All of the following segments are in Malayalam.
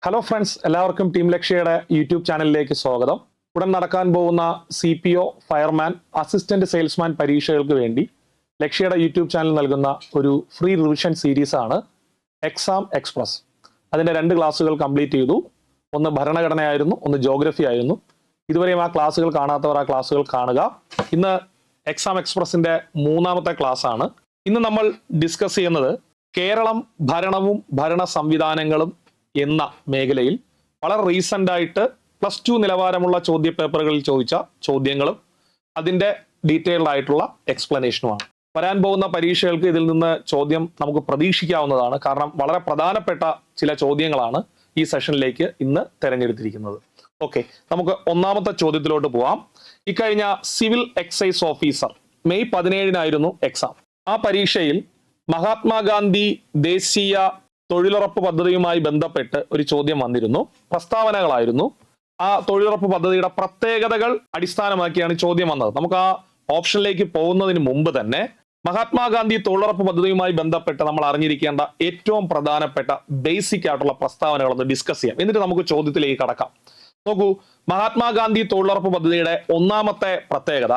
ഹലോ ഫ്രണ്ട്സ്, എല്ലാവർക്കും ടീം ലക്ഷ്യയുടെ യൂട്യൂബ് ചാനലിലേക്ക് സ്വാഗതം. ഉടൻ നടക്കാൻ പോകുന്ന CPO, ഫയർമാൻ, അസിസ്റ്റന്റ് സെയിൽസ്മാൻ പരീക്ഷകൾക്ക് വേണ്ടി ലക്ഷ്യയുടെ യൂട്യൂബ് ചാനൽ നൽകുന്ന ഒരു ഫ്രീ റിവിഷൻ സീരീസ് ആണ് എക്സാം എക്സ്പ്രസ്. അതിൻ്റെ 2 ക്ലാസ്സുകൾ കംപ്ലീറ്റ് ചെയ്തു. ഒന്ന് ഭരണഘടനയായിരുന്നു, ഒന്ന് ജോഗ്രഫി ആയിരുന്നു. ഇതുവരെയും ആ ക്ലാസ്സുകൾ കാണാത്തവർ ആ ക്ലാസ്സുകൾ കാണുക. ഇന്ന് എക്സാം എക്സ്പ്രസിന്റെ 3ാമത്തെ ക്ലാസ് ആണ്. ഇന്ന് നമ്മൾ ഡിസ്കസ് ചെയ്യുന്നത് കേരളം ഭരണവും ഭരണ സംവിധാനങ്ങളും എന്ന മേഖലയിൽ വളരെ റീസെന്റ് ആയിട്ട് +2 നിലവാരമുള്ള ചോദ്യ പേപ്പറുകളിൽ ചോദിച്ച ചോദ്യങ്ങളും അതിന്റെ ഡീറ്റെയിൽഡ് ആയിട്ടുള്ള എക്സ്പ്ലനേഷനുമാണ്. വരാൻ പോകുന്ന പരീക്ഷകൾക്ക് ഇതിൽ നിന്ന് ചോദ്യം നമുക്ക് പ്രതീക്ഷിക്കാവുന്നതാണ്. കാരണം വളരെ പ്രധാനപ്പെട്ട ചില ചോദ്യങ്ങളാണ് ഈ സെഷനിലേക്ക് ഇന്ന് തെരഞ്ഞെടുത്തിരിക്കുന്നത്. ഓക്കെ, നമുക്ക് 1ാമത്തെ ചോദ്യത്തിലോട്ട് പോവാം. ഇക്കഴിഞ്ഞ സിവിൽ എക്സൈസ് ഓഫീസർ മെയ് 17-നായിരുന്നു എക്സാം. ആ പരീക്ഷയിൽ മഹാത്മാഗാന്ധി ദേശീയ തൊഴിലുറപ്പ് പദ്ധതിയുമായി ബന്ധപ്പെട്ട് ഒരു ചോദ്യം വന്നിരുന്നു. പ്രസ്താവനകളായിരുന്നു. ആ തൊഴിലുറപ്പ് പദ്ധതിയുടെ പ്രത്യേകതകൾ അടിസ്ഥാനമാക്കിയാണ് ചോദ്യം വന്നത്. നമുക്ക് ആ ഓപ്ഷനിലേക്ക് പോകുന്നതിന് മുമ്പ് തന്നെ മഹാത്മാഗാന്ധി തൊഴിലുറപ്പ് പദ്ധതിയുമായി ബന്ധപ്പെട്ട് നമ്മൾ അറിഞ്ഞിരിക്കേണ്ട ഏറ്റവും പ്രധാനപ്പെട്ട ബേസിക് ആയിട്ടുള്ള പ്രസ്താവനകളൊന്ന് ഡിസ്കസ് ചെയ്യാം. എന്നിട്ട് നമുക്ക് ചോദ്യത്തിലേക്ക് കടക്കാം. നോക്കൂ, മഹാത്മാഗാന്ധി തൊഴിലുറപ്പ് പദ്ധതിയുടെ 1ാമത്തെ പ്രത്യേകത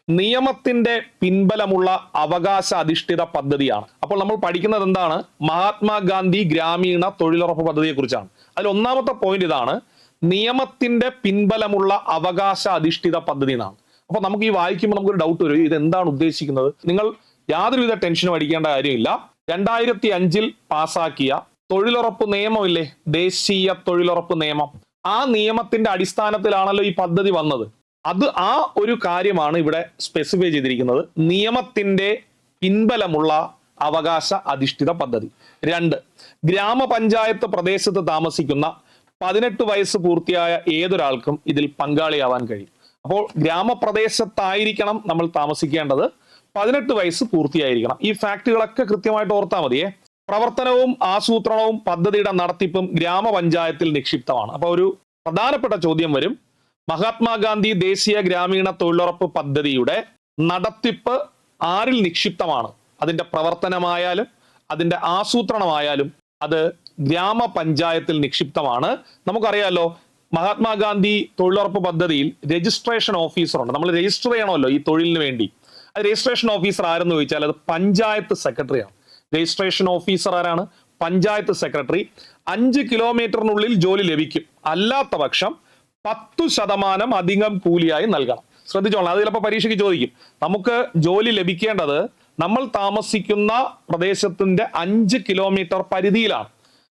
നിയമത്തിന്റെ പിൻബലമുള്ള അവകാശ അധിഷ്ഠിത പദ്ധതിയാണ്. അപ്പോൾ നമ്മൾ പഠിക്കുന്നത് എന്താണ്? മഹാത്മാഗാന്ധി ഗ്രാമീണ തൊഴിലുറപ്പ് പദ്ധതിയെ കുറിച്ചാണ്. അതിൽ 1ാമത്തെ പോയിന്റ് ഇതാണ്, നിയമത്തിന്റെ പിൻബലമുള്ള അവകാശ അധിഷ്ഠിത പദ്ധതി എന്നാണ്. അപ്പൊ നമുക്ക് ഈ വായിക്കുമ്പോൾ നമുക്കൊരു ഡൗട്ട് വരും, ഇത് എന്താണ് ഉദ്ദേശിക്കുന്നത്? നിങ്ങൾ യാതൊരുവിധ ടെൻഷനും അടിക്കേണ്ട കാര്യമില്ല. 2005-ൽ പാസാക്കിയ തൊഴിലുറപ്പ് നിയമമില്ലേ, ദേശീയ തൊഴിലുറപ്പ് നിയമം, ആ നിയമത്തിന്റെ അടിസ്ഥാനത്തിലാണല്ലോ ഈ പദ്ധതി വന്നത്. അത് ആ ഒരു കാര്യമാണ് ഇവിടെ സ്പെസിഫൈ ചെയ്തിരിക്കുന്നത്, നിയമത്തിന്റെ പിൻബലമുള്ള അവകാശ അധിഷ്ഠിത പദ്ധതി. 2, ഗ്രാമപഞ്ചായത്ത് പ്രദേശത്ത് താമസിക്കുന്ന 18 വയസ്സ് പൂർത്തിയായ ഏതൊരാൾക്കും ഇതിൽ പങ്കാളിയാവാൻ കഴിയും. അപ്പോൾ ഗ്രാമപ്രദേശത്തായിരിക്കണം നമ്മൾ താമസിക്കേണ്ടത്, 18 വയസ്സ് പൂർത്തിയായിരിക്കണം. ഈ ഫാക്ടുകളൊക്കെ കൃത്യമായിട്ട് ഓർത്താൽ മതിയേ. പ്രവർത്തനവും ആസൂത്രണവും പദ്ധതിയുടെ നടത്തിപ്പും ഗ്രാമപഞ്ചായത്തിൽ നിക്ഷിപ്തമാണ്. അപ്പൊ ഒരു പ്രധാനപ്പെട്ട ചോദ്യം വരും, മഹാത്മാഗാന്ധി ദേശീയ ഗ്രാമീണ തൊഴിലുറപ്പ് പദ്ധതിയുടെ നടത്തിപ്പ് ആരിൽ നിക്ഷിപ്തമാണ്? അതിന്റെ പ്രവർത്തനമായാലും അതിന്റെ ആസൂത്രണമായാലും അത് ഗ്രാമപഞ്ചായത്തിൽ നിക്ഷിപ്തമാണ്. നമുക്കറിയാലോ, മഹാത്മാഗാന്ധി തൊഴിലുറപ്പ് പദ്ധതിയിൽ രജിസ്ട്രേഷൻ ഓഫീസറുണ്ട്. നമ്മൾ രജിസ്റ്റർ ചെയ്യണമല്ലോ ഈ തൊഴിലിന് വേണ്ടി. അത് രജിസ്ട്രേഷൻ ഓഫീസർ ആരെന്ന് ചോദിച്ചാൽ അത് പഞ്ചായത്ത് സെക്രട്ടറിയാണ്. രജിസ്ട്രേഷൻ ഓഫീസർ ആരാണ്? പഞ്ചായത്ത് സെക്രട്ടറി. 5 കിലോമീറ്ററിനുള്ളിൽ ജോലി ലഭിക്കും. അല്ലാത്ത പക്ഷം 10% അധികം കൂലിയായി നൽകണം. ശ്രദ്ധിച്ചോളാം, അത് ചിലപ്പോൾ പരീക്ഷയ്ക്ക് ചോദിക്കും. നമുക്ക് ജോലി ലഭിക്കേണ്ടത് നമ്മൾ താമസിക്കുന്ന പ്രദേശത്തിന്റെ 5 കിലോമീറ്റർ പരിധിയിലാണ്.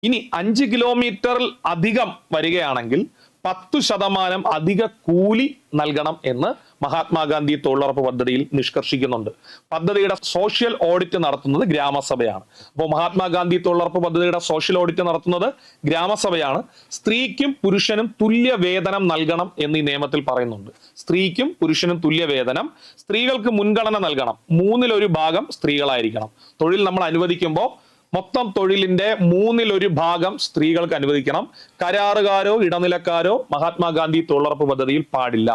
ഇനി 5 കിലോമീറ്ററിൽ അധികം വരികയാണെങ്കിൽ 10% അധിക കൂലി നൽകണം എന്ന് മഹാത്മാഗാന്ധി തൊഴിലുറപ്പ് പദ്ധതിയിൽ നിഷ്കർഷിക്കുന്നുണ്ട്. പദ്ധതിയുടെ സോഷ്യൽ ഓഡിറ്റ് നടത്തുന്നത് ഗ്രാമസഭയാണ്. അപ്പോൾ മഹാത്മാഗാന്ധി തൊഴിലുറപ്പ് പദ്ധതിയുടെ സോഷ്യൽ ഓഡിറ്റ് നടത്തുന്നത് ഗ്രാമസഭയാണ്. സ്ത്രീക്കും പുരുഷനും തുല്യ വേതനം നൽകണം എന്ന് ഈ നിയമത്തിൽ പറയുന്നുണ്ട്. സ്ത്രീക്കും പുരുഷനും തുല്യ വേതനം, സ്ത്രീകൾക്ക് മുൻഗണന നൽകണം. 1/3 ഭാഗം സ്ത്രീകളായിരിക്കണം. തൊഴിൽ നമ്മൾ അനുവദിക്കുമ്പോൾ മൊത്തം തൊഴിലിന്റെ 1/3 ഭാഗം സ്ത്രീകൾക്ക് അനുവദിക്കണം. കരാറുകാരോ ഇടനിലക്കാരോ മഹാത്മാഗാന്ധി തൊഴിലുറപ്പ് പദ്ധതിയിൽ പാടില്ല.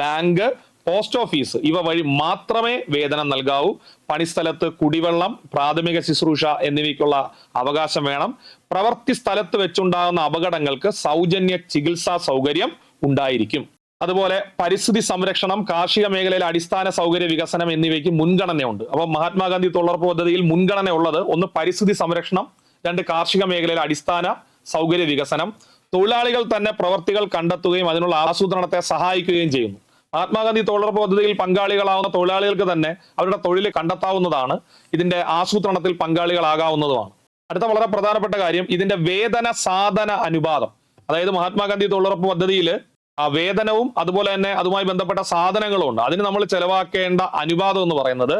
ബാങ്ക്, പോസ്റ്റ് ഓഫീസ് ഇവ വഴി മാത്രമേ വേതനം നൽകാവൂ. പണിസ്ഥലത്ത് കുടിവെള്ളം, പ്രാഥമിക ശുശ്രൂഷ എന്നിവയ്ക്കുള്ള അവകാശം വേണം. പ്രവൃത്തി സ്ഥലത്ത് വെച്ചുണ്ടാകുന്ന അപകടങ്ങൾക്ക് സൗജന്യ ചികിത്സാ സൗകര്യം ഉണ്ടായിരിക്കും. അതുപോലെ പരിസ്ഥിതി സംരക്ഷണം, കാർഷിക മേഖലയിലെ അടിസ്ഥാന സൗകര്യ വികസനം എന്നിവയ്ക്ക് മുൻഗണനയുണ്ട്. അപ്പോൾ മഹാത്മാഗാന്ധി തൊഴിലുറപ്പ് പദ്ധതിയിൽ മുൻഗണന ഉള്ളത് 1 പരിസ്ഥിതി സംരക്ഷണം, 2 കാർഷിക മേഖലയിലെ അടിസ്ഥാന സൗകര്യ വികസനം. തൊഴിലാളികൾ തന്നെ പ്രവർത്തികൾ കണ്ടെത്തുകയും അതിനുള്ള ആസൂത്രണത്തെ സഹായിക്കുകയും ചെയ്യുന്നു. മഹാത്മാഗാന്ധി തൊഴിലുറപ്പ് പദ്ധതിയിൽ പങ്കാളികളാവുന്ന തൊഴിലാളികൾക്ക് തന്നെ അവരുടെ തൊഴിൽ കണ്ടെത്താവുന്നതാണ്, ഇതിന്റെ ആസൂത്രണത്തിൽ പങ്കാളികളാകാവുന്നതുമാണ്. അടുത്ത വളരെ പ്രധാനപ്പെട്ട കാര്യം, ഇതിന്റെ വേതന സാധന അനുപാതം. അതായത് മഹാത്മാഗാന്ധി തൊഴിലുറപ്പ് പദ്ധതിയിൽ വേതനവും അതുപോലെ തന്നെ അതുമായി ബന്ധപ്പെട്ട സാധനങ്ങളും ഉണ്ട്. അതിന് നമ്മൾ ചെലവാക്കേണ്ട അനുപാതം എന്ന് പറയുന്നത്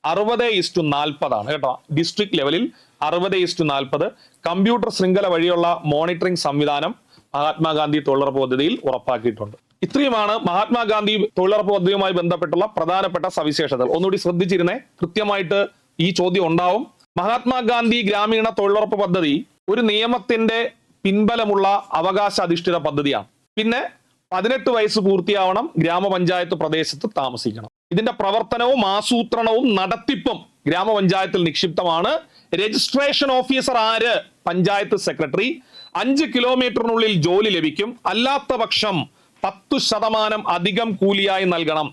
60:40 ആണ് കേട്ടോ. ഡിസ്ട്രിക്ട് ലെവലിൽ 60:40. കമ്പ്യൂട്ടർ ശൃംഖല വഴിയുള്ള മോണിറ്ററിംഗ് സംവിധാനം മഹാത്മാഗാന്ധി തൊഴിലുറപ്പ് പദ്ധതിയിൽ ഉറപ്പാക്കിയിട്ടുണ്ട്. ഇത്രയുമാണ് മഹാത്മാഗാന്ധി തൊഴിലുറപ്പ് പദ്ധതിയുമായി ബന്ധപ്പെട്ടുള്ള പ്രധാനപ്പെട്ട സവിശേഷതകൾ. ഒന്നുകൂടി ശ്രദ്ധിച്ചിരുന്നേ, കൃത്യമായിട്ട് ഈ ചോദ്യം ഉണ്ടാവും. മഹാത്മാഗാന്ധി ഗ്രാമീണ തൊഴിലുറപ്പ് പദ്ധതി ഒരു നിയമത്തിന്റെ പിൻബലമുള്ള അവകാശ അധിഷ്ഠിത പദ്ധതിയാണ്. പിന്നെ 18 വയസ്സ് പൂർത്തിയാവണം, ഗ്രാമപഞ്ചായത്ത് പ്രദേശത്ത് താമസിക്കണം. ഇതിന്റെ പ്രവർത്തനവും ആസൂത്രണവും നടത്തിപ്പും ഗ്രാമപഞ്ചായത്തിൽ നിക്ഷിപ്തമാണ്. രജിസ്ട്രേഷൻ ഓഫീസർ ആര്? പഞ്ചായത്ത് സെക്രട്ടറി. 5 കിലോമീറ്ററിനുള്ളിൽ ജോലി ലഭിക്കും. അല്ലാത്ത പക്ഷം 10% അധികം കൂലിയായി നൽകണം.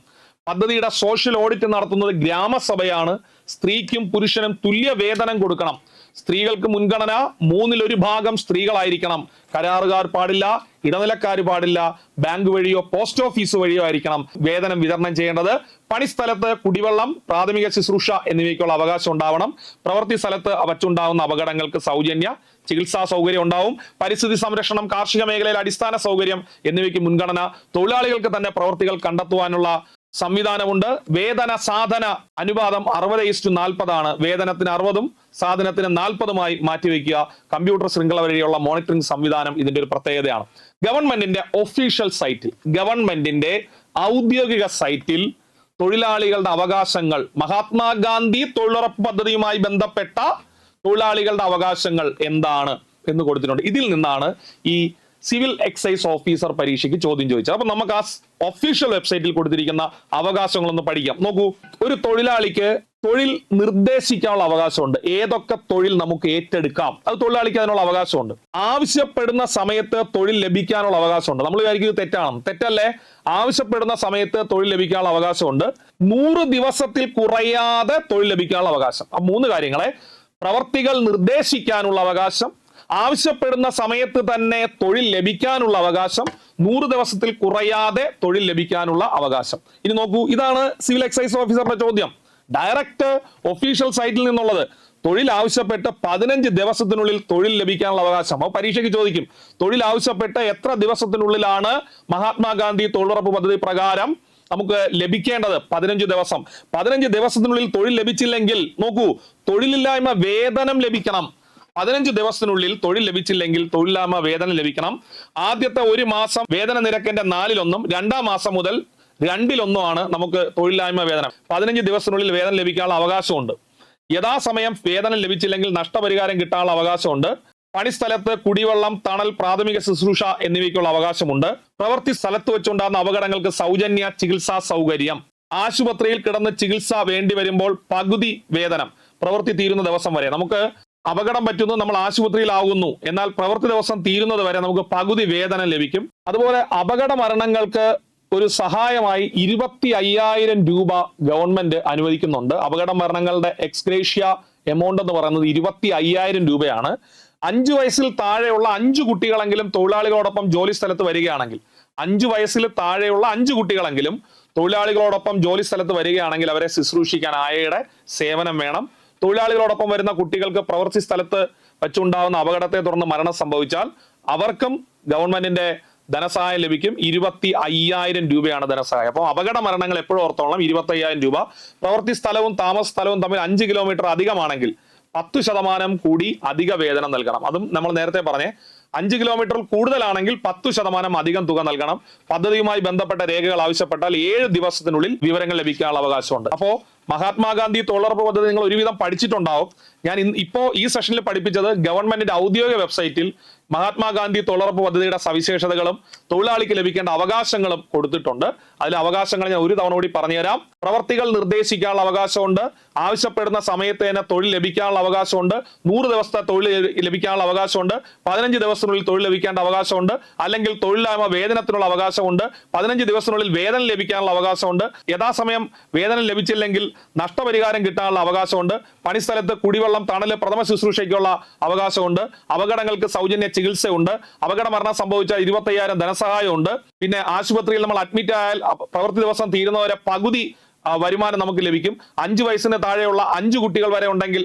പദ്ധതിയുടെ സോഷ്യൽ ഓഡിറ്റ് നടത്തുന്നത് ഗ്രാമസഭയാണ്. സ്ത്രീക്കും പുരുഷനും തുല്യ വേതനം കൊടുക്കണം. സ്ത്രീകൾക്ക് മുൻഗണന 1/3 സ്ത്രീകളായിരിക്കണം. കരാറുകാർ പാടില്ല, ഇടനിലക്കാർ പാടില്ല. ബാങ്ക് വഴിയോ പോസ്റ്റ് ഓഫീസ് വഴിയോ ആയിരിക്കണം വേതനം വിതരണം ചെയ്യേണ്ടത്. പണിസ്ഥലത്ത് കുടിവെള്ളം, പ്രാഥമിക ശുശ്രൂഷ എന്നിവയ്ക്കുള്ള അവകാശം ഉണ്ടാവണം. പ്രവൃത്തി സ്ഥലത്ത് വച്ചുണ്ടാവുന്ന അപകടങ്ങൾക്ക് സൗജന്യ ചികിത്സാ സൗകര്യം ഉണ്ടാവും. പരിസ്ഥിതി സംരക്ഷണം, കാർഷിക മേഖലയിൽ അടിസ്ഥാന സൗകര്യം എന്നിവയ്ക്ക് മുൻഗണന. തൊഴിലാളികൾക്ക് തന്നെ പ്രവൃത്തികൾ കണ്ടെത്തുവാനുള്ള സംവിധാനമുണ്ട്. വേതന സാധന അനുപാതം 60:40 ആണ്. വേതനത്തിന് 60-ഉം സാധനത്തിന് 40-ഉമായി മാറ്റിവെക്കുക. കമ്പ്യൂട്ടർ ശൃംഖല വഴിയുള്ള മോണിറ്ററിംഗ് സംവിധാനം ഇതിന്റെ ഒരു പ്രത്യേകതയാണ്. ഗവൺമെന്റിന്റെ ഒഫീഷ്യൽ സൈറ്റിൽ, ഗവൺമെന്റിന്റെ ഔദ്യോഗിക സൈറ്റിൽ തൊഴിലാളികളുടെ അവകാശങ്ങൾ, മഹാത്മാഗാന്ധി തൊഴിലുറപ്പ് പദ്ധതിയുമായി ബന്ധപ്പെട്ട തൊഴിലാളികളുടെ അവകാശങ്ങൾ എന്താണ് എന്ന് കൊടുത്തിട്ടുണ്ട്. ഇതിൽ നിന്നാണ് ഈ സിവിൽ എക്സൈസ് ഓഫീസർ പരീക്ഷയ്ക്ക് ചോദ്യം ചോദിച്ചത്. അപ്പൊ നമുക്ക് ആ ഒഫീഷ്യൽ വെബ്സൈറ്റിൽ കൊടുത്തിരിക്കുന്ന അവകാശങ്ങളൊന്ന് പഠിക്കാം. നോക്കൂ, ഒരു തൊഴിലാളിക്ക് തൊഴിൽ നിർദ്ദേശിക്കാനുള്ള അവകാശമുണ്ട്. ഏതൊക്കെ തൊഴിൽ നമുക്ക് ഏറ്റെടുക്കാം, അത് തൊഴിലാളിക്ക് അതിനുള്ള അവകാശമുണ്ട്. ആവശ്യപ്പെടുന്ന സമയത്ത് തൊഴിൽ ലഭിക്കാനുള്ള അവകാശമുണ്ട്. നമ്മൾ വിചാരിക്കുന്നത് തെറ്റാണ്, തെറ്റല്ലേ? ആവശ്യപ്പെടുന്ന സമയത്ത് തൊഴിൽ ലഭിക്കാനുള്ള അവകാശമുണ്ട്. 100 ദിവസത്തിൽ കുറയാതെ തൊഴിൽ ലഭിക്കാനുള്ള അവകാശം. ആ 3 കാര്യങ്ങളെ: പ്രവർത്തികൾ നിർദ്ദേശിക്കാനുള്ള അവകാശം, ആവശ്യപ്പെടുന്ന സമയത്ത് തന്നെ തൊഴിൽ ലഭിക്കാനുള്ള അവകാശം, 100 ദിവസത്തിൽ കുറയാതെ തൊഴിൽ ലഭിക്കാനുള്ള അവകാശം. ഇനി നോക്കൂ, ഇതാണ് സിവിൽ എക്സൈസ് ഓഫീസറുടെ ചോദ്യം. ഡയറക്റ്റ് ഒഫീഷ്യൽ സൈറ്റിൽ നിന്നുള്ളത്. തൊഴിൽ ആവശ്യപ്പെട്ട് 15 ദിവസത്തിനുള്ളിൽ തൊഴിൽ ലഭിക്കാനുള്ള അവകാശം. അപ്പോൾ പരീക്ഷയ്ക്ക് ചോദിക്കും, തൊഴിൽ ആവശ്യപ്പെട്ട് എത്ര ദിവസത്തിനുള്ളിലാണ് മഹാത്മാഗാന്ധി തൊഴിലുറപ്പ് പദ്ധതി പ്രകാരം നമുക്ക് ലഭിക്കേണ്ടത്? 15 ദിവസം. 15 ദിവസത്തിനുള്ളിൽ തൊഴിൽ ലഭിച്ചില്ലെങ്കിൽ നോക്കൂ, തൊഴിലില്ലായ്മ വേതനം ലഭിക്കണം. 15 ദിവസത്തിനുള്ളിൽ തൊഴിൽ ലഭിച്ചില്ലെങ്കിൽ തൊഴിലില്ലായ്മ വേതനം ലഭിക്കണം. ആദ്യത്തെ 1 മാസം വേതന നിരക്കിന്റെ 4/1, 2-ാം മാസം മുതൽ 2/1 നമുക്ക് തൊഴിലില്ലായ്മ വേതനം. 15 ദിവസത്തിനുള്ളിൽ വേതനം ലഭിക്കാനുള്ള അവകാശമുണ്ട്. യഥാസമയം വേതനം ലഭിച്ചില്ലെങ്കിൽ നഷ്ടപരിഹാരം കിട്ടാനുള്ള അവകാശമുണ്ട്. പണിസ്ഥലത്ത് കുടിവെള്ളം, തണൽ, പ്രാഥമിക ശുശ്രൂഷ എന്നിവയ്ക്കുള്ള അവകാശമുണ്ട്. പ്രവൃത്തി സ്ഥലത്ത് വെച്ചുണ്ടാകുന്ന അപകടങ്ങൾക്ക് സൗജന്യ ചികിത്സാ സൗകര്യം. ആശുപത്രിയിൽ കിടന്ന് ചികിത്സ വേണ്ടി വരുമ്പോൾ പകുതി വേതനം. പ്രവൃത്തി തീരുന്ന ദിവസം വരെ. നമുക്ക് അപകടം പറ്റുന്നു, നമ്മൾ ആശുപത്രിയിലാകുന്നു, എന്നാൽ പ്രവൃത്തി ദിവസം തീരുന്നത് വരെ നമുക്ക് പകുതി വേതനം ലഭിക്കും. അതുപോലെ അപകട മരണങ്ങൾക്ക് ഒരു സഹായമായി 25,000 രൂപ ഗവൺമെന്റ് അനുവദിക്കുന്നുണ്ട്. അപകട മരണങ്ങളുടെ എക്സ്ഗ്രേഷ്യ എമൗണ്ട് എന്ന് പറയുന്നത് 25,000 രൂപയാണ്. 5 വയസ്സിൽ താഴെയുള്ള 5 കുട്ടികളെങ്കിലും തൊഴിലാളികളോടൊപ്പം ജോലി സ്ഥലത്ത് വരികയാണെങ്കിൽ, 5 വയസ്സിൽ താഴെയുള്ള 5 കുട്ടികളെങ്കിലും തൊഴിലാളികളോടൊപ്പം ജോലി സ്ഥലത്ത് വരികയാണെങ്കിൽ അവരെ ശുശ്രൂഷിക്കാൻ ആയയുടെ സേവനം വേണം. തൊഴിലാളികളോടൊപ്പം വരുന്ന കുട്ടികൾക്ക് പ്രവൃത്തി സ്ഥലത്ത് വെച്ചുണ്ടാകുന്ന അപകടത്തെ തുടർന്ന് മരണം സംഭവിച്ചാൽ അവർക്കും ഗവൺമെന്റിന്റെ ധനസഹായം ലഭിക്കും. 25,000 രൂപയാണ് ധനസഹായം. അപ്പോൾ അപകട മരണങ്ങൾ എപ്പോഴും ഓർത്തോളണം, 25,000 രൂപ. പ്രവൃത്തി സ്ഥലവും താമസ സ്ഥലവും തമ്മിൽ 5 കിലോമീറ്റർ അധികമാണെങ്കിൽ 10% കൂടി അധിക വേതനം നൽകണം. അതും നമ്മൾ നേരത്തെ പറഞ്ഞേ, 5 കിലോമീറ്റർ കൂടുതലാണെങ്കിൽ 10% അധികം തുക നൽകണം. പദ്ധതിയുമായി ബന്ധപ്പെട്ട രേഖകൾ ആവശ്യപ്പെട്ടാൽ 7 ദിവസത്തിനുള്ളിൽ വിവരങ്ങൾ ലഭിക്കാനുള്ള അവകാശമുണ്ട്. അപ്പോ മഹാത്മാഗാന്ധി തൊഴിലുറപ്പ് പദ്ധതി നിങ്ങൾ ഒരുവിധം പഠിച്ചിട്ടുണ്ടാവും. ഞാൻ ഇപ്പോ ഈ സെഷനിൽ പഠിപ്പിച്ചത് ഗവൺമെന്റിന്റെ ഔദ്യോഗിക വെബ്സൈറ്റിൽ മഹാത്മാഗാന്ധി തൊഴിലുറപ്പ് പദ്ധതിയുടെ സവിശേഷതകളും തൊഴിലാളിക്ക് ലഭിക്കേണ്ട അവകാശങ്ങളും കൊടുത്തിട്ടുണ്ട്. അതിലെ അവകാശങ്ങൾ ഞാൻ ഒരു തവണ കൂടി പറഞ്ഞുതരാം. പ്രവർത്തികൾ നിർദ്ദേശിക്കാനുള്ള അവകാശമുണ്ട്. ആവശ്യപ്പെടുന്ന സമയത്ത് തന്നെ തൊഴിൽ ലഭിക്കാനുള്ള അവകാശമുണ്ട്. 100 ദിവസത്തെ തൊഴിൽ ലഭിക്കാനുള്ള അവകാശമുണ്ട്. 15 ദിവസത്തിനുള്ളിൽ തൊഴിൽ ലഭിക്കേണ്ട അവകാശമുണ്ട്. അല്ലെങ്കിൽ തൊഴിലില്ലായ്മ വേതനത്തിനുള്ള അവകാശമുണ്ട്. 15 ദിവസത്തിനുള്ളിൽ വേതനം ലഭിക്കാനുള്ള അവകാശമുണ്ട്. യഥാസമയം വേതനം ലഭിച്ചില്ലെങ്കിൽ നഷ്ടപരിഹാരം കിട്ടാനുള്ള അവകാശമുണ്ട്. പണിസ്ഥലത്ത് കുടിവെള്ളം, തണല്, പ്രഥമ ശുശ്രൂഷയ്ക്കുള്ള അവകാശമുണ്ട്. അപകടങ്ങൾക്ക് സൗജന്യ ചികിത്സയുണ്ട്. അപകട മരണം സംഭവിച്ചാൽ 25,000 ധനസഹായമുണ്ട്. പിന്നെ ആശുപത്രിയിൽ നമ്മൾ അഡ്മിറ്റ് ആയാൽ പ്രവൃത്തി ദിവസം തീരുന്നവരെ പകുതി വരുമാനം നമുക്ക് ലഭിക്കും. 5 വയസ്സിന് താഴെയുള്ള 5 കുട്ടികൾ വരെ ഉണ്ടെങ്കിൽ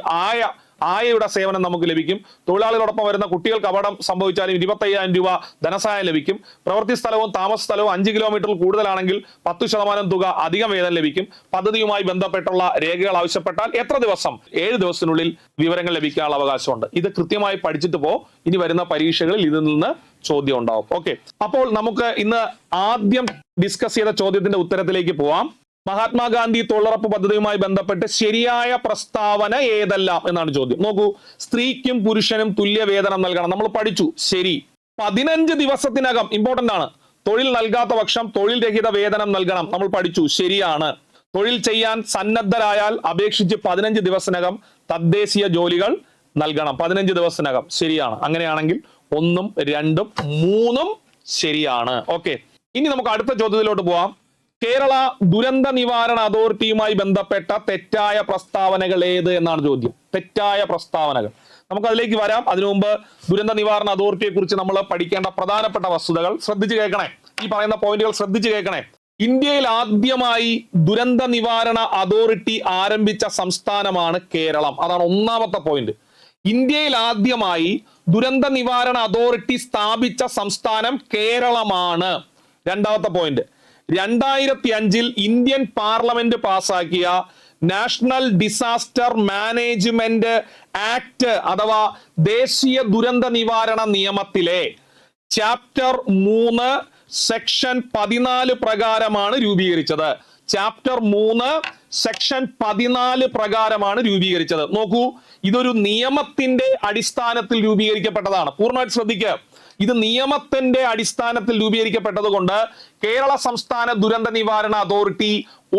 ആയയുടെ സേവനം നമുക്ക് ലഭിക്കും. തൊഴിലാളികളോടൊപ്പം വരുന്ന കുട്ടികൾക്ക് അപകടം സംഭവിച്ചാലും 25,000 രൂപ ധനസഹായം ലഭിക്കും. പ്രവൃത്തി സ്ഥലവും താമസ സ്ഥലവും 5 കിലോമീറ്ററിൽ കൂടുതലാണെങ്കിൽ 10% തുക അധികം വേതനം ലഭിക്കും. പദ്ധതിയുമായി ബന്ധപ്പെട്ടുള്ള രേഖകൾ ആവശ്യപ്പെട്ടാൽ എത്ര ദിവസം? 7 ദിവസത്തിനുള്ളിൽ വിവരങ്ങൾ ലഭിക്കാനുള്ള അവകാശമുണ്ട്. ഇത് കൃത്യമായി പഠിച്ചിട്ട് ഇനി വരുന്ന പരീക്ഷകളിൽ ഇതിൽ നിന്ന് ചോദ്യം ഉണ്ടാവും. ഓക്കെ, അപ്പോൾ നമുക്ക് ഇന്ന് ആദ്യം ഡിസ്കസ് ചെയ്ത ചോദ്യത്തിന്റെ ഉത്തരത്തിലേക്ക് പോവാം. മഹാത്മാഗാന്ധി തൊഴിലുറപ്പ് പദ്ധതിയുമായി ബന്ധപ്പെട്ട് ശരിയായ പ്രസ്താവന ഏതെല്ലാം എന്നാണ് ചോദ്യം. നോക്കൂ, സ്ത്രീക്കും പുരുഷനും തുല്യ വേതനം നൽകണം, നമ്മൾ പഠിച്ചു, ശരി. 15 ദിവസത്തിനകം, ഇമ്പോർട്ടന്റ് ആണ്, തൊഴിൽ നൽകാത്ത പക്ഷം തൊഴിൽ രഹിത വേതനം നൽകണം, നമ്മൾ പഠിച്ചു, ശരിയാണ്. തൊഴിൽ ചെയ്യാൻ സന്നദ്ധരായാൽ അപേക്ഷിച്ച് 15 ദിവസത്തിനകം തദ്ദേശീയ ജോലികൾ നൽകണം, 15 ദിവസത്തിനകം, ശരിയാണ്. അങ്ങനെയാണെങ്കിൽ 1ഉം 2ഉം 3ഉം ശരിയാണ്. ഓക്കെ, ഇനി നമുക്ക് അടുത്ത ചോദ്യത്തിലോട്ട് പോവാം. കേരള ദുരന്ത നിവാരണ അതോറിറ്റിയുമായി ബന്ധപ്പെട്ട തെറ്റായ പ്രസ്താവനകൾ ഏത് എന്നാണ് ചോദ്യം. തെറ്റായ പ്രസ്താവനകൾ നമുക്ക് അതിലേക്ക് വരാം. അതിനു മുമ്പ് ദുരന്ത നിവാരണ അതോറിറ്റിയെ കുറിച്ച് നമ്മൾ പഠിക്കേണ്ട പ്രധാനപ്പെട്ട വസ്തുതകൾ ശ്രദ്ധിച്ചു കേൾക്കണേ. ഈ പറയുന്ന പോയിന്റുകൾ ശ്രദ്ധിച്ചു കേൾക്കണേ. ഇന്ത്യയിൽ ആദ്യമായി ദുരന്ത നിവാരണ അതോറിറ്റി ആരംഭിച്ച സംസ്ഥാനമാണ് കേരളം. അതാണ് ഒന്നാമത്തെ പോയിന്റ്. ഇന്ത്യയിൽ ആദ്യമായി ദുരന്ത നിവാരണ അതോറിറ്റി സ്ഥാപിച്ച സംസ്ഥാനം കേരളമാണ്. രണ്ടാമത്തെ പോയിന്റ്, 2005 ഇന്ത്യൻ പാർലമെന്റ് പാസാക്കിയ നാഷണൽ ഡിസാസ്റ്റർ മാനേജ്മെന്റ് ആക്ട് അഥവാ ദേശീയ ദുരന്ത നിവാരണ നിയമത്തിലെ ചാപ്റ്റർ 3 സെക്ഷൻ 14 പ്രകാരമാണ് രൂപീകരിച്ചത്. ചാപ്റ്റർ 3 സെക്ഷൻ 14 പ്രകാരമാണ് രൂപീകരിച്ചത്. നോക്കൂ, ഇതൊരു നിയമത്തിന്റെ അടിസ്ഥാനത്തിൽ രൂപീകരിക്കപ്പെട്ടതാണ്. പൂർണ്ണമായിട്ട് ശ്രദ്ധിക്കുക. ഇത് നിയമത്തിന്റെ അടിസ്ഥാനത്തിൽ രൂപീകരിക്കപ്പെട്ടത് കൊണ്ട് കേരള സംസ്ഥാന ദുരന്ത നിവാരണ അതോറിറ്റി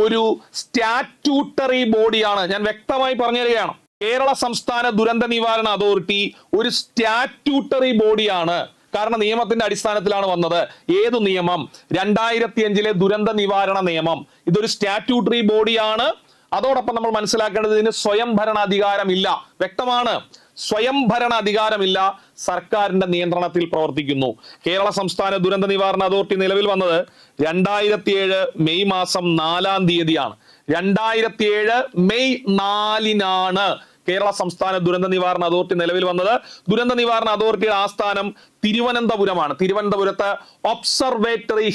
ഒരു സ്റ്റാറ്റ്യൂട്ടറി ബോഡിയാണ്. ഞാൻ വ്യക്തമായി പറഞ്ഞു തരികയാണ്. കേരള സംസ്ഥാന ദുരന്ത നിവാരണ അതോറിറ്റി ഒരു സ്റ്റാറ്റ്യൂട്ടറി ബോഡിയാണ്. കാരണം നിയമത്തിന്റെ അടിസ്ഥാനത്തിലാണ് വന്നത്. ഏതു നിയമം? 2005 ദുരന്ത നിവാരണ നിയമം. ഇതൊരു സ്റ്റാറ്റ്യൂട്ടറി ബോഡിയാണ്. അതോടൊപ്പം നമ്മൾ മനസ്സിലാക്കേണ്ടത് ഇതിന് സ്വയം ഭരണാധികാരമില്ല. വ്യക്തമാണ്, സ്വയം ഭരണ അധികാരമില്ല, സർക്കാരിന്റെ നിയന്ത്രണത്തിൽ പ്രവർത്തിക്കുന്നു. കേരള സംസ്ഥാന ദുരന്ത നിവാരണ അതോറിറ്റി നിലവിൽ വന്നത് 2007 മെയ് മാസം 4-ാം തീയതിയാണ്. 2007 മെയ് 4-നാണ് കേരള സംസ്ഥാന ദുരന്ത നിവാരണ അതോറിറ്റി നിലവിൽ വന്നത്. ദുരന്ത നിവാരണ അതോറിറ്റിയുടെ ആസ്ഥാനം തിരുവനന്തപുരമാണ്. തിരുവനന്തപുരത്ത് ഒബ്സർവേറ്ററി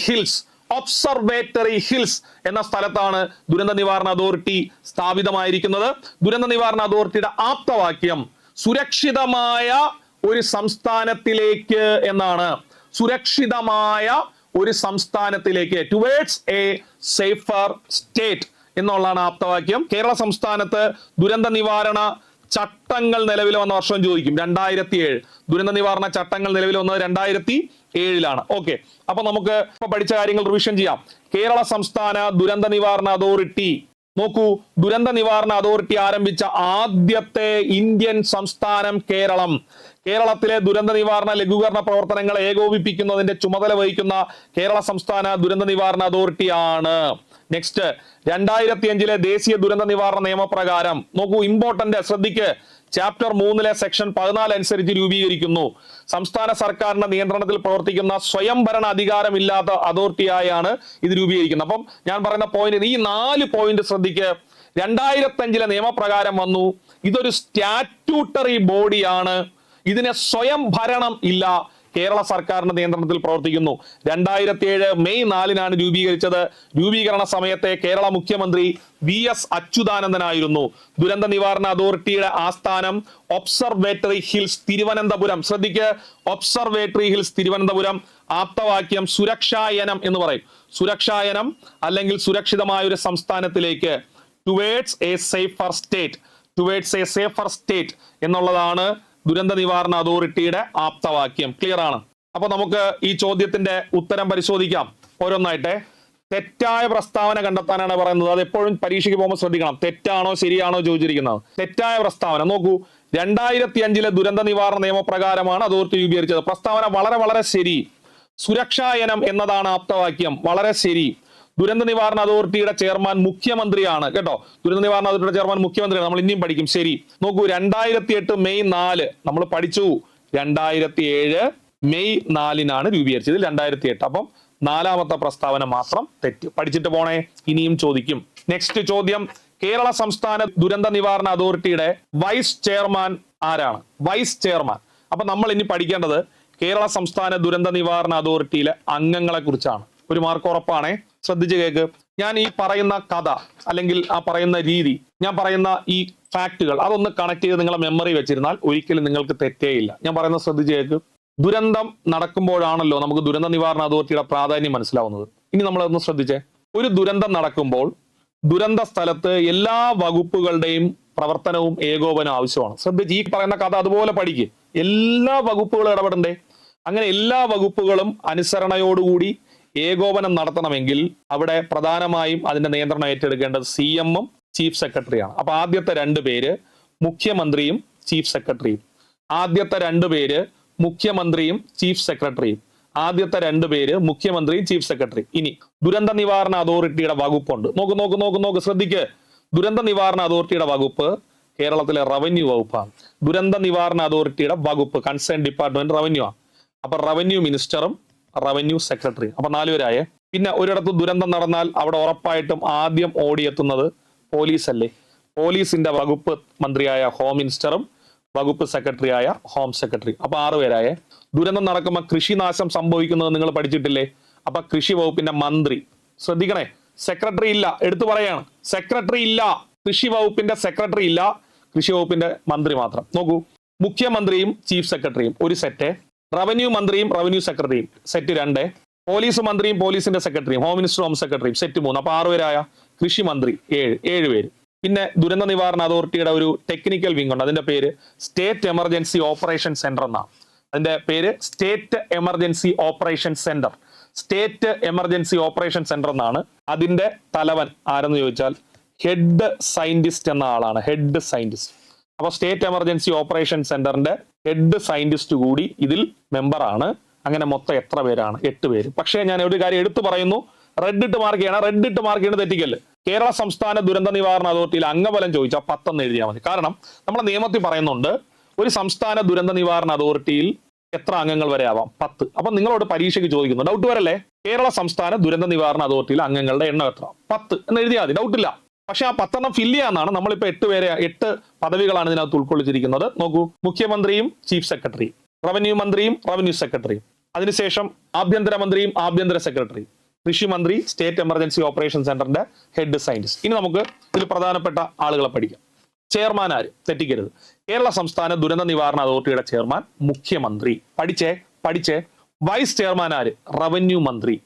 ഹിൽസ് എന്ന സ്ഥലത്താണ് ദുരന്ത നിവാരണ അതോറിറ്റി സ്ഥാപിതമായിരിക്കുന്നത്. ദുരന്ത നിവാരണ അതോറിറ്റിയുടെ ആപ്തവാക്യം സുരക്ഷിതമായ ഒരു സംസ്ഥാനത്തിലേക്ക് എന്നാണ്. സുരക്ഷിതമായ ഒരു സംസ്ഥാനത്തിലേക്ക്, ടുവേർഡ്സ് എ സേഫർ സ്റ്റേറ്റ് എന്നുള്ളതാണ് ആപ്തവാക്യം. കേരള സംസ്ഥാനത്ത് ദുരന്ത നിവാരണ ചട്ടങ്ങൾ നിലവിൽ വന്ന വർഷം ചോദിക്കും. 2007 ദുരന്ത നിവാരണ ചട്ടങ്ങൾ നിലവിൽ വന്നത് 2007-ലാണ്. ഓക്കെ, അപ്പൊ നമുക്ക് ഇപ്പൊ പഠിച്ച കാര്യങ്ങൾ റിവിഷൻ ചെയ്യാം. കേരള സംസ്ഥാന ദുരന്ത നിവാരണ അതോറിറ്റി നോക്കൂ, ദുരന്ത നിവാരണ അതോറിറ്റി ആരംഭിച്ച ആദ്യത്തെ ഇന്ത്യൻ സംസ്ഥാനം കേരളം. കേരളത്തിലെ ദുരന്ത നിവാരണ ലഘൂകരണ പ്രവർത്തനങ്ങൾ ഏകോപിപ്പിക്കുന്നതിന്റെ ചുമതല വഹിക്കുന്ന കേരള സംസ്ഥാന ദുരന്ത നിവാരണ അതോറിറ്റി ആണ്. നെക്സ്റ്റ്, 2005 ദേശീയ ദുരന്ത നിവാരണ നിയമപ്രകാരം നോക്കൂ, ഇമ്പോർട്ടന്റ്, ശ്രദ്ധിക്ക്, ചാപ്റ്റർ 3 സെക്ഷൻ 14 അനുസരിച്ച് രൂപീകരിക്കുന്നു. സംസ്ഥാന സർക്കാരിന്റെ നിയന്ത്രണത്തിൽ പ്രവർത്തിക്കുന്ന സ്വയം ഭരണ അധികാരമില്ലാത്ത അതോറിറ്റിയായാണ് ഇത് രൂപീകരിക്കുന്നത്. അപ്പം ഞാൻ പറയുന്ന പോയിന്റ്, ഈ 4 പോയിന്റ് ശ്രദ്ധിക്ക്. 2005 നിയമപ്രകാരം വന്നു. ഇതൊരു സ്റ്റാറ്റ്യൂട്ടറി ബോഡിയാണ്. ഇതിന് സ്വയം ഭരണം ഇല്ല, കേരള സർക്കാരിന്റെ നിയന്ത്രണത്തിൽ പ്രവർത്തിക്കുന്നു. 2007 മെയ് 4-നാണ് രൂപീകരിച്ചത്. രൂപീകരണ സമയത്തെ കേരള മുഖ്യമന്ത്രി VS അച്യുതാനന്ദനായിരുന്നു. ദുരന്ത നിവാരണ അതോറിറ്റിയുടെ ആസ്ഥാനം ഒബ്സർവേറ്ററി ഹിൽസ് തിരുവനന്തപുരം. ശ്രദ്ധിക്ക്, ഒബ്സർവേറ്ററി ഹിൽസ് തിരുവനന്തപുരം. ആപ്തവാക്യം സുരക്ഷായനം എന്ന് പറയും. സുരക്ഷായനം അല്ലെങ്കിൽ സുരക്ഷിതമായ ഒരു സംസ്ഥാനത്തിലേക്ക്, ടുവേർഡ്സ് എ സേഫർ സ്റ്റേറ്റ് എന്നുള്ളതാണ് ദുരന്ത നിവാരണ അതോറിറ്റിയുടെ ആപ്തവാക്യം. ക്ലിയർ ആണ്? അപ്പൊ നമുക്ക് ഈ ചോദ്യത്തിന്റെ ഉത്തരം പരിശോധിക്കാം ഓരോന്നായിട്ടെ. തെറ്റായ പ്രസ്താവന കണ്ടെത്താനാണ് പറയുന്നത്. അത് എപ്പോഴും പരീക്ഷയ്ക്ക് പോകുമ്പോൾ ശ്രദ്ധിക്കണം. തെറ്റാണോ ശരിയാണോ ചോദിച്ചിരിക്കുന്നത്. തെറ്റായ പ്രസ്താവന നോക്കൂ, 2005 ദുരന്ത നിവാരണ നിയമപ്രകാരമാണ് അതോറിറ്റി രൂപീകരിച്ചത്. പ്രസ്താവന വളരെ വളരെ ശരി. സുരക്ഷായനം എന്നതാണ് ആപ്തവാക്യം, വളരെ ശരി. ദുരന്ത നിവാരണ അതോറിറ്റിയുടെ ചെയർമാൻ മുഖ്യമന്ത്രിയാണ് കേട്ടോ. ദുരന്ത നിവാരണ അതോറിറ്റിയുടെ ചെയർമാൻ മുഖ്യമന്ത്രിയാണ്. നമ്മൾ ഇനിയും പഠിക്കും. ശരി. നോക്കൂ, 2008 മെയ് 4 നമ്മൾ പഠിച്ചു. 2007 മെയ് 4-നാണ് രൂപീകരിച്ചത്. 2008. അപ്പം 4-മത്തെ പ്രസ്താവന മാത്രം തെറ്റ്. പഠിച്ചിട്ട് പോണേ, ഇനിയും ചോദിക്കും. നെക്സ്റ്റ് ചോദ്യം, കേരള സംസ്ഥാന ദുരന്ത നിവാരണ അതോറിറ്റിയുടെ വൈസ് ചെയർമാൻ ആരാണ്? Vice chairman. അപ്പൊ നമ്മൾ ഇനി പഠിക്കേണ്ടത് കേരള സംസ്ഥാന ദുരന്ത നിവാരണ അതോറിറ്റിയിലെ അംഗങ്ങളെ കുറിച്ചാണ്. ഒരു മാർക്ക് ഉറപ്പാണേ, ശ്രദ്ധിച്ച് കേൾക്ക്. ഞാൻ ഈ പറയുന്ന കഥ അല്ലെങ്കിൽ ആ പറയുന്ന രീതി, ഞാൻ പറയുന്ന ഈ ഫാക്ടുകൾ അതൊന്ന് കണക്ട് ചെയ്ത് നിങ്ങളെ മെമ്മറി വെച്ചിരുന്നാൽ ഒരിക്കലും നിങ്ങൾക്ക് തെറ്റേയില്ല. ഞാൻ പറയുന്നത് ശ്രദ്ധിച്ച് കേൾക്ക്. ദുരന്തം നടക്കുമ്പോഴാണല്ലോ നമുക്ക് ദുരന്ത നിവാരണ അതോറിറ്റിയുടെ പ്രാധാന്യം മനസ്സിലാവുന്നത്. ഇനി നമ്മളതൊന്ന് ശ്രദ്ധിച്ചേ. ഒരു ദുരന്തം നടക്കുമ്പോൾ ദുരന്ത സ്ഥലത്ത് എല്ലാ വകുപ്പുകളുടെയും പ്രവർത്തനവും ഏകോപനവും ആവശ്യമാണ്. ശ്രദ്ധിച്ച് ഈ പറയുന്ന കഥ അതുപോലെ പഠിക്കുക. എല്ലാ വകുപ്പുകളും ഇടപെടണ്ടേ. അങ്ങനെ എല്ലാ വകുപ്പുകളും അനുസരണയോടുകൂടി ഏകോപനം നടത്തണമെങ്കിൽ അവിടെ പ്രധാനമായും അതിന്റെ നിയന്ത്രണം ഏറ്റെടുക്കേണ്ടത് CM-ഉം ചീഫ് സെക്രട്ടറിയാണ്. അപ്പൊ ആദ്യത്തെ 2 പേര് മുഖ്യമന്ത്രിയും ചീഫ് സെക്രട്ടറിയും. ആദ്യത്തെ 2 പേര് മുഖ്യമന്ത്രിയും ചീഫ് സെക്രട്ടറിയും. ആദ്യത്തെ രണ്ട് പേര് മുഖ്യമന്ത്രിയും ചീഫ് സെക്രട്ടറി. ഇനി ദുരന്ത നിവാരണ അതോറിറ്റിയുടെ വകുപ്പുണ്ട്. നോക്ക് ശ്രദ്ധിക്ക്. ദുരന്ത നിവാരണ അതോറിറ്റിയുടെ വകുപ്പ് കേരളത്തിലെ റവന്യൂ വകുപ്പാണ്. ദുരന്ത നിവാരണ അതോറിറ്റിയുടെ വകുപ്പ് കൺസേൺ ഡിപ്പാർട്ട്മെന്റ് റവന്യൂ ആണ്. അപ്പൊ റവന്യൂ മിനിസ്റ്ററും റവന്യൂ സെക്രട്ടറിയും. അപ്പൊ 4 പേരായേ. പിന്നെ ഒരിടത്ത് ദുരന്തം നടന്നാൽ അവിടെ ഉറപ്പായിട്ടും ആദ്യം ഓടിയെത്തുന്നത് പോലീസ് അല്ലേ. പോലീസിന്റെ വകുപ്പ് മന്ത്രിയായ ഹോം മിനിസ്റ്ററും വകുപ്പ് സെക്രട്ടറിയായ ഹോം സെക്രട്ടറി. അപ്പൊ 6 പേരായേ. ദുരന്തം നടക്കുമ്പോൾ കൃഷിനാശം സംഭവിക്കുന്നത് നിങ്ങൾ പഠിച്ചിട്ടില്ലേ. അപ്പൊ കൃഷി വകുപ്പിന്റെ മന്ത്രി. ശ്രദ്ധിക്കണേ, സെക്രട്ടറി ഇല്ല, എടുത്തു പറയാണ്, സെക്രട്ടറി ഇല്ല. കൃഷി വകുപ്പിന്റെ സെക്രട്ടറി ഇല്ല, കൃഷി വകുപ്പിന്റെ മന്ത്രി മാത്രം. നോക്കൂ, മുഖ്യമന്ത്രിയും ചീഫ് സെക്രട്ടറിയും ഒരു സെറ്റ്, റവന്യൂ മന്ത്രിയും റവന്യൂ സെക്രട്ടറിയും സെറ്റ് 2, പോലീസ് മന്ത്രിയും പോലീസിന്റെ സെക്രട്ടറിയും ഹോം മിനിസ്റ്ററും ഹോം സെക്രട്ടറിയും സെറ്റ് 3. അപ്പൊ 6 പേരായ. കൃഷി മന്ത്രി 7 പേര്. പിന്നെ ദുരന്ത നിവാരണ അതോറിറ്റിയുടെ ഒരു ടെക്നിക്കൽ വിങ് ഉണ്ട്. അതിന്റെ പേര് സ്റ്റേറ്റ് എമർജൻസി ഓപ്പറേഷൻ സെന്റർ എന്നാണ്. അതിന്റെ പേര് state emergency operation centre. State emergency operation centre എന്നാണ്. അതിന്റെ തലവൻ ആരെന്ന് ചോദിച്ചാൽ ഹെഡ് സയന്റിസ്റ്റ് എന്ന ആളാണ്. Head scientist. അപ്പൊ സ്റ്റേറ്റ് എമർജൻസി ഓപ്പറേഷൻ സെന്ററിന്റെ ഹെഡ് സയന്റിസ്റ്റ് കൂടി ഇതിൽ മെമ്പറാണ്. അങ്ങനെ മൊത്തം എത്ര പേരാണ്? 8 പേര്. പക്ഷേ ഞാൻ ഒരു കാര്യം എടുത്തു പറയുന്നു, റെഡ് ഇട്ട് മാർക്ക് ചെയ്യണം. റെഡ് ഇട്ട് മാർക്ക് ചെയ്യണം, തെറ്റിക്കല്ല്. കേരള സംസ്ഥാന ദുരന്ത നിവാരണ അതോറിറ്റിയിൽ അംഗബലം ചോദിച്ചാൽ 10 എന്ന് എഴുതിയാൽ മതി. കാരണം നമ്മുടെ നിയമത്തിൽ പറയുന്നുണ്ട് ഒരു സംസ്ഥാന ദുരന്ത നിവാരണ അതോറിറ്റിയിൽ എത്ര അംഗങ്ങൾ വരെ ആവാം? 10. അപ്പൊ നിങ്ങളോട് പരീക്ഷയ്ക്ക് ചോദിക്കുന്നു, ഡൗട്ട് വരല്ലേ, കേരള സംസ്ഥാന ദുരന്ത നിവാരണ അതോറിറ്റിയിൽ അംഗങ്ങളുടെ എണ്ണം എത്ര? 10 എന്ന് എഴുതിയാൽ മതി, ഡൗട്ടില്ല. പക്ഷെ ആ 10 ഫില്ല് ചെയ്യാന്നാണ്. നമ്മളിപ്പോ 8 പദവികളാണ് ഇതിനകത്ത് ഉൾക്കൊള്ളിച്ചിരിക്കുന്നത്. നോക്കൂ, മുഖ്യമന്ത്രിയും ചീഫ് സെക്രട്ടറിയും, റവന്യൂ മന്ത്രിയും റവന്യൂ സെക്രട്ടറിയും, അതിനുശേഷം ആഭ്യന്തരമന്ത്രിയും ആഭ്യന്തര സെക്രട്ടറിയും, കൃഷി മന്ത്രി, സ്റ്റേറ്റ് എമർജൻസി ഓപ്പറേഷൻ സെന്ററിന്റെ ഹെഡ് സയന്റിസ്റ്റ്. ഇനി നമുക്ക് ഇതിൽ പ്രധാനപ്പെട്ട ആളുകളെ പഠിക്കാം. ചെയർമാൻ ആര്? തെറ്റിക്കരുത്. കേരള സംസ്ഥാന ദുരന്ത നിവാരണ അതോറിറ്റിയുടെ ചെയർമാൻ മുഖ്യമന്ത്രി. പഠിച്ചേ. വൈസ് ചെയർമാൻ ആര്? റവന്യൂ മന്ത്രി.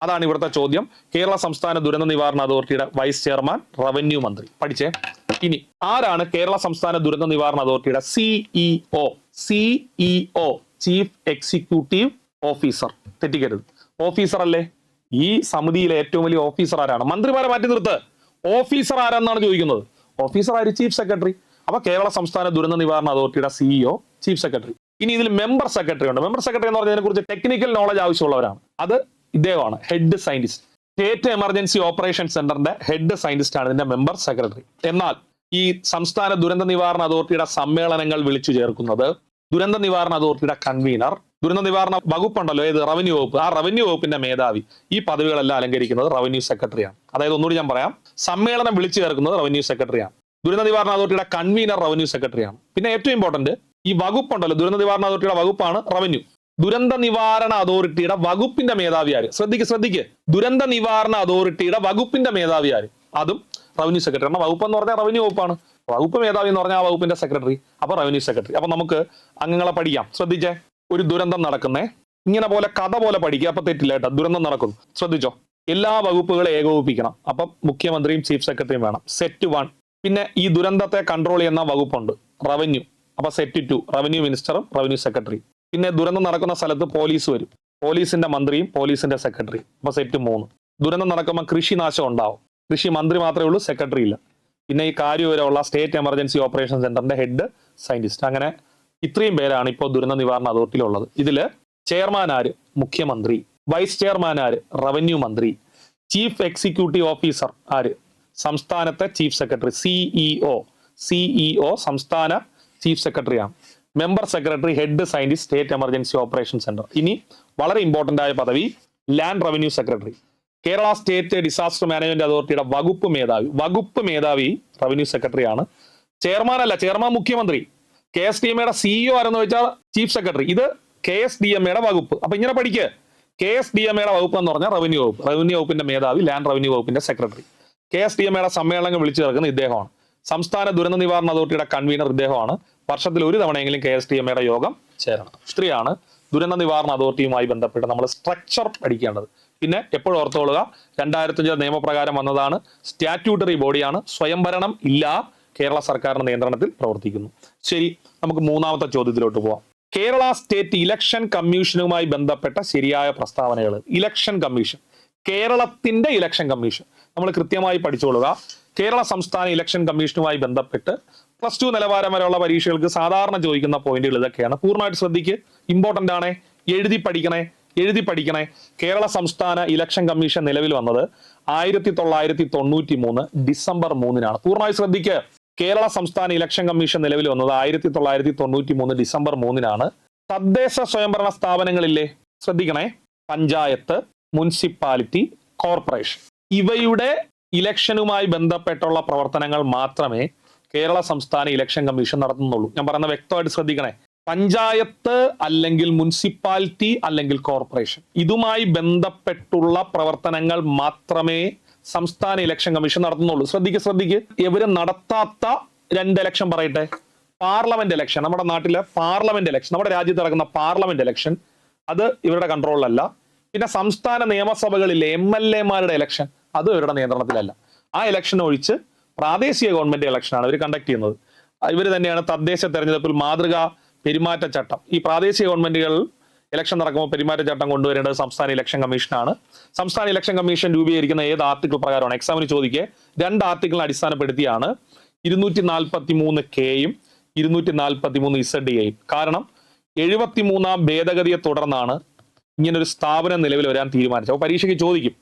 അതാണ് ഇവിടുത്തെ ചോദ്യം. കേരള സംസ്ഥാന ദുരന്ത നിവാരണ അതോറിറ്റിയുടെ വൈസ് ചെയർമാൻ റവന്യൂ മന്ത്രി. പഠിച്ചേ. ഇനി ആരാണ് കേരള സംസ്ഥാന ദുരന്ത നിവാരണ അതോറിറ്റിയുടെ സിഇഒ? Chief executive officer. തെറ്റിക്കരുത്, ഓഫീസർ അല്ലേ. ഈ സമിതിയിലെ ഏറ്റവും വലിയ ഓഫീസർ ആരാണ്? മന്ത്രിമാരെ മാറ്റി നിർത്ത്. ഓഫീസർ ആരാന്നാണ് ചോദിക്കുന്നത്. ഓഫീസർ ആര്? Chief secretary. അപ്പൊ കേരള സംസ്ഥാന ദുരന്ത നിവാരണ അതോറിറ്റിയുടെ സിഇഒ, ചീഫ് സെക്രട്ടറി. ഇനി ഇതിൽ മെമ്പർ സെക്രട്ടറി ഉണ്ട്. മെമ്പർ സെക്രട്ടറി എന്ന് പറഞ്ഞതിനെ കുറിച്ച് ടെക്നിക്കൽ നോളജ് ആവശ്യമുള്ളവരാണ്. അത് ഇദ്ദേഹമാണ്, head scientist. State emergency operation സെന്ററിന്റെ ഹെഡ് സയന്റിസ്റ്റ് ആണ് ഇതിന്റെ മെമ്പർ സെക്രട്ടറി. എന്നാൽ ഈ സംസ്ഥാന ദുരന്ത നിവാരണ അതോറിറ്റിയുടെ സമ്മേളനങ്ങൾ വിളിച്ചു ചേർക്കുന്നത് ദുരന്ത നിവാരണ അതോറിറ്റിയുടെ കൺവീനർ, ദുരന്ത നിവാരണ വകുപ്പുണ്ടല്ലോ, ഏത്? റവന്യൂ വകുപ്പ്. ആ റവന്യൂ വകുപ്പിന്റെ മേധാവി. ഈ പദവികളെല്ലാം അലങ്കരിക്കുന്നത് റവന്യൂ സെക്രട്ടറിയാണ്. അതായത് ഒന്നുകൂടി ഞാൻ പറയാം, സമ്മേളനം വിളിച്ചു ചേർക്കുന്നത് റവന്യൂ സെക്രട്ടറിയാണ്. ദുരന്ത നിവാരണ അതോറിറ്റിയുടെ കൺവീനർ റവന്യൂ സെക്രട്ടറിയാണ്. പിന്നെ ഏറ്റവും ഇമ്പോർട്ടന്റ്, ഈ വകുപ്പുണ്ടല്ലോ, ദുരന്ത നിവാരണ അതോറിറ്റിയുടെ വകുപ്പാണ് റവന്യൂ. ദുരന്ത നിവാരണ അതോറിറ്റിയുടെ വകുപ്പിന്റെ മേധാവി ആര്? ശ്രദ്ധിക്ക്. ദുരന്ത നിവാരണ അതോറിറ്റിയുടെ വകുപ്പിന്റെ മേധാവി ആര്? അതും റവന്യൂ സെക്രട്ടറി. വകുപ്പ് എന്ന് പറഞ്ഞാൽ റവന്യൂ വകുപ്പാണ്. വകുപ്പ് മേധാവി എന്ന് പറഞ്ഞാൽ ആ വകുപ്പിന്റെ സെക്രട്ടറി. അപ്പൊ റവന്യൂ സെക്രട്ടറി. അപ്പൊ നമുക്ക് അംഗങ്ങളെ പഠിക്കാം. ശ്രദ്ധിച്ചേ. ഒരു ദുരന്തം നടക്കുന്നേ, ഇങ്ങനെ പോലെ കഥ പോലെ പഠിക്കുക. അപ്പൊ തെറ്റില്ല കേട്ടോ. ദുരന്തം നടക്കുന്നു, ശ്രദ്ധിച്ചോ. എല്ലാ വകുപ്പുകളെ ഏകോപിപ്പിക്കണം. അപ്പം മുഖ്യമന്ത്രിയും ചീഫ് സെക്രട്ടറിയും വേണം. സെറ്റ് 1. പിന്നെ ഈ ദുരന്തത്തെ കൺട്രോൾ ചെയ്യുന്ന വകുപ്പുണ്ട്, റവന്യൂ. അപ്പൊ സെറ്റ് 2, റവന്യൂ മിനിസ്റ്ററും റവന്യൂ സെക്രട്ടറി. പിന്നെ ദുരന്തം നടക്കുന്ന സ്ഥലത്ത് പോലീസ് വരും, പോലീസിന്റെ മന്ത്രിയും പോലീസിന്റെ സെക്രട്ടറി. അപ്പൊ സെറ്റ് 3. ദുരന്തം നടക്കുമ്പോൾ കൃഷി നാശം ഉണ്ടാവും, കൃഷി മന്ത്രി മാത്രമേ ഉള്ളൂ, സെക്രട്ടറി ഇല്ല. പിന്നെ ഈ കാര്യവരമുള്ള സ്റ്റേറ്റ് എമർജൻസി ഓപ്പറേഷൻ സെന്ററിന്റെ ഹെഡ് സയന്റിസ്റ്റ്. അങ്ങനെ ഇത്രയും പേരാണ് ഇപ്പോൾ ദുരന്ത നിവാരണ അതോറിറ്റിയിലുള്ളത്. ഇതില് ചെയർമാൻ ആര്? മുഖ്യമന്ത്രി. വൈസ് ചെയർമാൻ ആര്? റവന്യൂ മന്ത്രി. ചീഫ് എക്സിക്യൂട്ടീവ് ഓഫീസർ ആര്? സംസ്ഥാനത്തെ ചീഫ് സെക്രട്ടറി. സിഇഒ സംസ്ഥാന ചീഫ് സെക്രട്ടറിയാണ്. Member secretary, head scientist, state emergency operation centre. ഇനി വളരെ ഇമ്പോർട്ടന്റ് ആയ പദവി, land revenue secretary. Kerala state disaster management അതോറിറ്റിയുടെ വകുപ്പ് മേധാവി റവന്യൂ സെക്രട്ടറിയാണ്. ചെയർമാൻ അല്ല, ചെയർമാൻ മുഖ്യമന്ത്രി. KSDMA സിഇഒ ആരെന്ന് വെച്ചാൽ ചീഫ് സെക്രട്ടറി. ഇത് KSDMA വകുപ്പ്. അപ്പൊ ഇങ്ങനെ പഠിക്കുക. KSDMA വകുപ്പ് എന്ന് പറഞ്ഞാൽ റവന്യൂ വകുപ്പ്. റവന്യൂ വകുപ്പിന്റെ മേധാവി, ലാൻഡ് റവന്യൂ വകുപ്പിന്റെ സെക്രട്ടറി. KSDMA സമ്മേളനങ്ങൾ വിളിച്ചു ചേർക്കുന്ന ഇദ്ദേഹമാണ്. സംസ്ഥാന ദുരന്ത നിവാരണ അതോറിറ്റിയുടെ കൺവീനർ ഇദ്ദേഹമാണ്. വർഷത്തിൽ ഒരു തവണയെങ്കിലും KSDMA യോഗം ചേരണം. ഇത്രയാണ് ദുരന്ത നിവാരണ അതോറിറ്റിയുമായി ബന്ധപ്പെട്ട് നമ്മൾ സ്ട്രക്ചർ പഠിക്കേണ്ടത്. പിന്നെ എപ്പോഴും ഓർത്തോളുക, 2005 നിയമപ്രകാരം വന്നതാണ്. സ്റ്റാറ്റ്യൂട്ടറി ബോഡിയാണ്. സ്വയംഭരണം ഇല്ല, കേരള സർക്കാരിന്റെ നിയന്ത്രണത്തിൽ പ്രവർത്തിക്കുന്നു. ശരി, നമുക്ക് മൂന്നാമത്തെ ചോദ്യത്തിലോട്ട് പോവാം. കേരള സ്റ്റേറ്റ് ഇലക്ഷൻ കമ്മീഷനുമായി ബന്ധപ്പെട്ട ശരിയായ പ്രസ്താവനകൾ. ഇലക്ഷൻ കമ്മീഷൻ, കേരളത്തിന്റെ ഇലക്ഷൻ കമ്മീഷൻ നമ്മൾ കൃത്യമായി പഠിച്ചോളുക. കേരള സംസ്ഥാന ഇലക്ഷൻ കമ്മീഷനുമായി ബന്ധപ്പെട്ട് +2 നിലവാരം വരെയുള്ള പരീക്ഷകൾക്ക് സാധാരണ ചോദിക്കുന്ന പോയിന്റുകൾ ഇതൊക്കെയാണ്. പൂർണ്ണമായിട്ട് ശ്രദ്ധിക്ക്, ഇമ്പോർട്ടന്റ് ആണ്, എഴുതി പഠിക്കണേ. കേരള സംസ്ഥാന ഇലക്ഷൻ കമ്മീഷൻ നിലവിൽ വന്നത് 1993 ഡിസംബർ 3-നാണ്. പൂർണ്ണമായി ശ്രദ്ധിക്ക്, കേരള സംസ്ഥാന ഇലക്ഷൻ കമ്മീഷൻ നിലവിൽ വന്നത് 1993 ഡിസംബർ 3-നാണ്. തദ്ദേശ സ്വയംഭരണ സ്ഥാപനങ്ങളില്ലേ, ശ്രദ്ധിക്കണേ, പഞ്ചായത്ത്, മുനിസിപ്പാലിറ്റി, കോർപ്പറേഷൻ, ഇവയുടെ ഇലക്ഷനുമായി ബന്ധപ്പെട്ടുള്ള പ്രവർത്തനങ്ങൾ മാത്രമേ കേരള സംസ്ഥാന ഇലക്ഷൻ കമ്മീഷൻ നടത്തുന്നുള്ളൂ. ഞാൻ പറയുന്ന വ്യക്തമായിട്ട് ശ്രദ്ധിക്കണേ. പഞ്ചായത്ത് അല്ലെങ്കിൽ മുനിസിപ്പാലിറ്റി അല്ലെങ്കിൽ കോർപ്പറേഷൻ, ഇതുമായി ബന്ധപ്പെട്ടുള്ള പ്രവർത്തനങ്ങൾ മാത്രമേ സംസ്ഥാന ഇലക്ഷൻ കമ്മീഷൻ നടത്തുന്നുള്ളൂ. ശ്രദ്ധിക്ക്. ഇവര് നടത്താത്ത 2 ഇലക്ഷൻ പറയട്ടെ. പാർലമെന്റ് ഇലക്ഷൻ, നമ്മുടെ നാട്ടിലെ പാർലമെന്റ് ഇലക്ഷൻ, നമ്മുടെ രാജ്യത്ത് നടക്കുന്ന പാർലമെന്റ് ഇലക്ഷൻ, അത് ഇവരുടെ കൺട്രോളിലല്ല. പിന്നെ സംസ്ഥാന നിയമസഭകളിലെ MLA-മാരുടെ ഇലക്ഷൻ, അത് ഇവരുടെ നിയന്ത്രണത്തിലല്ല. ആ ഇലക്ഷൻ ഒഴിച്ച് പ്രാദേശിക ഗവൺമെന്റ് ഇലക്ഷനാണ് ഇവർ കണ്ടക്ട് ചെയ്യുന്നത്. ഇവർ തന്നെയാണ് തദ്ദേശ തെരഞ്ഞെടുപ്പിൽ മാതൃകാ പെരുമാറ്റച്ചട്ടം, ഈ പ്രാദേശിക ഗവൺമെന്റുകൾ ഇലക്ഷൻ നടക്കുമ്പോൾ പെരുമാറ്റച്ചട്ടം കൊണ്ടുവരേണ്ടത് സംസ്ഥാന ഇലക്ഷൻ കമ്മീഷനാണ്. സംസ്ഥാന ഇലക്ഷൻ കമ്മീഷൻ രൂപീകരിക്കുന്ന ഏത് ആർട്ടിക്കിൾ പ്രകാരമാണ്? എക്സാമിന് ചോദിക്കെ 2 ആർട്ടിക്കിളിനെ അടിസ്ഥാനപ്പെടുത്തിയാണ് 243K-യും 243Z-യും. കാരണം 73-ാം ഭേദഗതിയെ തുടർന്നാണ് ഇങ്ങനൊരു സ്ഥാപനം നിലവിൽ വരാൻ തീരുമാനിച്ചത്. അപ്പോൾ പരീക്ഷയ്ക്ക് ചോദിക്കും,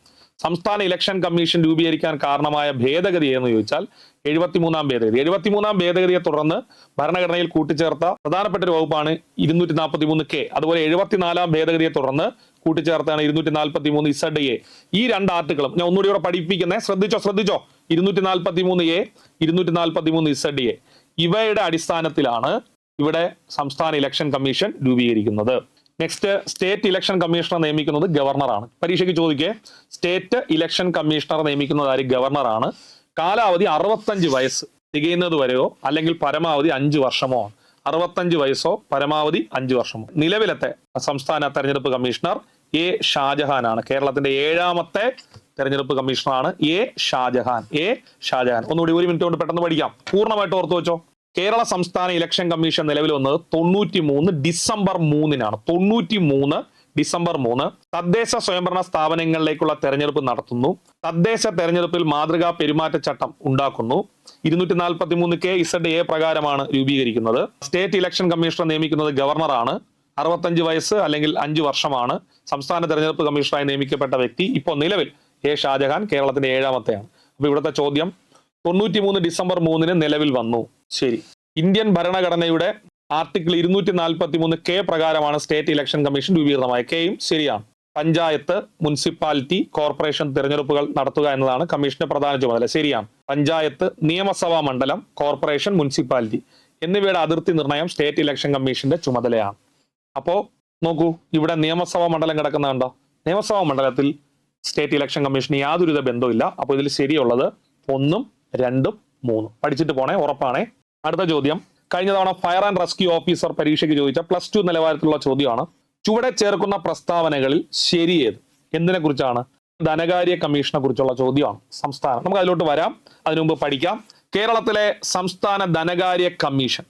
സംസ്ഥാന ഇലക്ഷൻ കമ്മീഷൻ രൂപീകരിക്കാൻ കാരണമായ ഭേദഗതി എന്ന് ചോദിച്ചാൽ 73-ാം ഭേദഗതി. 73-ാം ഭേദഗതിയെ തുടർന്ന് ഭരണഘടനയിൽ കൂട്ടിച്ചേർത്ത പ്രധാനപ്പെട്ട ഒരു വകുപ്പാണ് 243K. അതുപോലെ 74-ാം ഭേദഗതിയെ തുടർന്ന് കൂട്ടിച്ചേർത്താണ് 243Z-A. ഈ 2 ആർട്ടിക്കിളും ഞാൻ ഒന്നുകൂടി ഇവിടെ പഠിപ്പിക്കുന്നത്, ശ്രദ്ധിച്ചോ. 243A, 243Z-A, ഇവയുടെ അടിസ്ഥാനത്തിലാണ് ഇവിടെ സംസ്ഥാന ഇലക്ഷൻ കമ്മീഷൻ രൂപീകരിക്കുന്നത്. നെക്സ്റ്റ്, സ്റ്റേറ്റ് ഇലക്ഷൻ കമ്മീഷണർ നിയമിക്കുന്നത് ഗവർണറാണ്. പരീക്ഷയ്ക്ക് ചോദിക്കേ, സ്റ്റേറ്റ് ഇലക്ഷൻ കമ്മീഷണർ നിയമിക്കുന്നത് ആര്? ഗവർണറാണ്. കാലാവധി 65 വയസ്സ് തികയുന്നത് വരെയോ അല്ലെങ്കിൽ പരമാവധി 5 വർഷമോ ആണ്. 65 വയസ്സോ പരമാവധി 5 വർഷമോ. നിലവിലത്തെ സംസ്ഥാന തെരഞ്ഞെടുപ്പ് കമ്മീഷണർ A. ഷാജഹാൻ ആണ്. കേരളത്തിന്റെ 7ാമത്തെ തെരഞ്ഞെടുപ്പ് കമ്മീഷണറാണ് A. ഷാജഹാൻ. ഒന്നുകൂടി 1 മിനിറ്റ് കൊണ്ട് പെട്ടെന്ന് പഠിക്കാം, പൂർണ്ണമായിട്ട് ഓർത്തു വെച്ചോ. കേരള സംസ്ഥാന ഇലക്ഷൻ കമ്മീഷൻ നിലവിൽ വന്നത് 93 ഡിസംബർ 3-നാണ്. 93 ഡിസംബർ 3. തദ്ദേശ സ്വയംഭരണ സ്ഥാപനങ്ങളിലേക്കുള്ള തെരഞ്ഞെടുപ്പ് നടത്തുന്നു. തദ്ദേശ തെരഞ്ഞെടുപ്പിൽ മാതൃകാ പെരുമാറ്റച്ചട്ടം ഉണ്ടാക്കുന്നു. 243K-Z-A പ്രകാരമാണ് രൂപീകരിക്കുന്നത്. സ്റ്റേറ്റ് ഇലക്ഷൻ കമ്മീഷണർ നിയമിക്കുന്നത് ഗവർണറാണ്. 65 വയസ്സ് അല്ലെങ്കിൽ 5 വർഷമാണ്. സംസ്ഥാന തെരഞ്ഞെടുപ്പ് കമ്മീഷണറായി നിയമിക്കപ്പെട്ട വ്യക്തി ഇപ്പോൾ നിലവിൽ A. ഷാജഹാൻ, കേരളത്തിന്റെ 7ാമത്തെയാണ്. അപ്പൊ ഇവിടുത്തെ ചോദ്യം 93 ഡിസംബർ 3-ന് നിലവിൽ വന്നു. ശരി. ഇന്ത്യൻ ഭരണഘടനയുടെ ആർട്ടിക്കിൾ 243K പ്രകാരമാണ് സ്റ്റേറ്റ് ഇലക്ഷൻ കമ്മീഷൻ രൂപീകൃതമായ. K-യും ശരിയാണ്. പഞ്ചായത്ത്, മുനിസിപ്പാലിറ്റി, കോർപ്പറേഷൻ തെരഞ്ഞെടുപ്പുകൾ നടത്തുക എന്നതാണ് കമ്മീഷന്റെ പ്രധാന ചുമതല. ശരിയാണ്. പഞ്ചായത്ത്, നിയമസഭാ മണ്ഡലം, കോർപ്പറേഷൻ, മുനിസിപ്പാലിറ്റി എന്നിവയുടെ അതിർത്തി നിർണയം സ്റ്റേറ്റ് ഇലക്ഷൻ കമ്മീഷന്റെ ചുമതലയാണ്. അപ്പോ നോക്കൂ, ഇവിടെ നിയമസഭാ മണ്ഡലം കിടക്കുന്നുണ്ടോ? നിയമസഭാ മണ്ഡലത്തിൽ സ്റ്റേറ്റ് ഇലക്ഷൻ കമ്മീഷന് യാതൊരുവിധ ബന്ധമില്ല. അപ്പോൾ ഇതിൽ ശരിയുള്ളത് 1, 2, 3. പഠിച്ചിട്ട് പോണേ, ഉറപ്പാണേ. അടുത്ത ചോദ്യം, കഴിഞ്ഞ തവണ ഫയർ ആൻഡ് റെസ്ക്യൂ ഓഫീസർ പരീക്ഷയ്ക്ക് ചോദിച്ച +2 നിലവാരത്തിലുള്ള ചോദ്യമാണ്. ചുവടെ ചേർക്കുന്ന പ്രസ്താവനകളിൽ ശരിയേത്? എന്തിനെ കുറിച്ചാണ്? ധനകാര്യ കമ്മീഷനെ കുറിച്ചുള്ള ചോദ്യമാണ്. സംസ്ഥാനം, നമുക്ക് അതിലോട്ട് വരാം. അതിനു മുമ്പ് പഠിക്കാം. കേരളത്തിലെ സംസ്ഥാന ധനകാര്യ കമ്മീഷൻ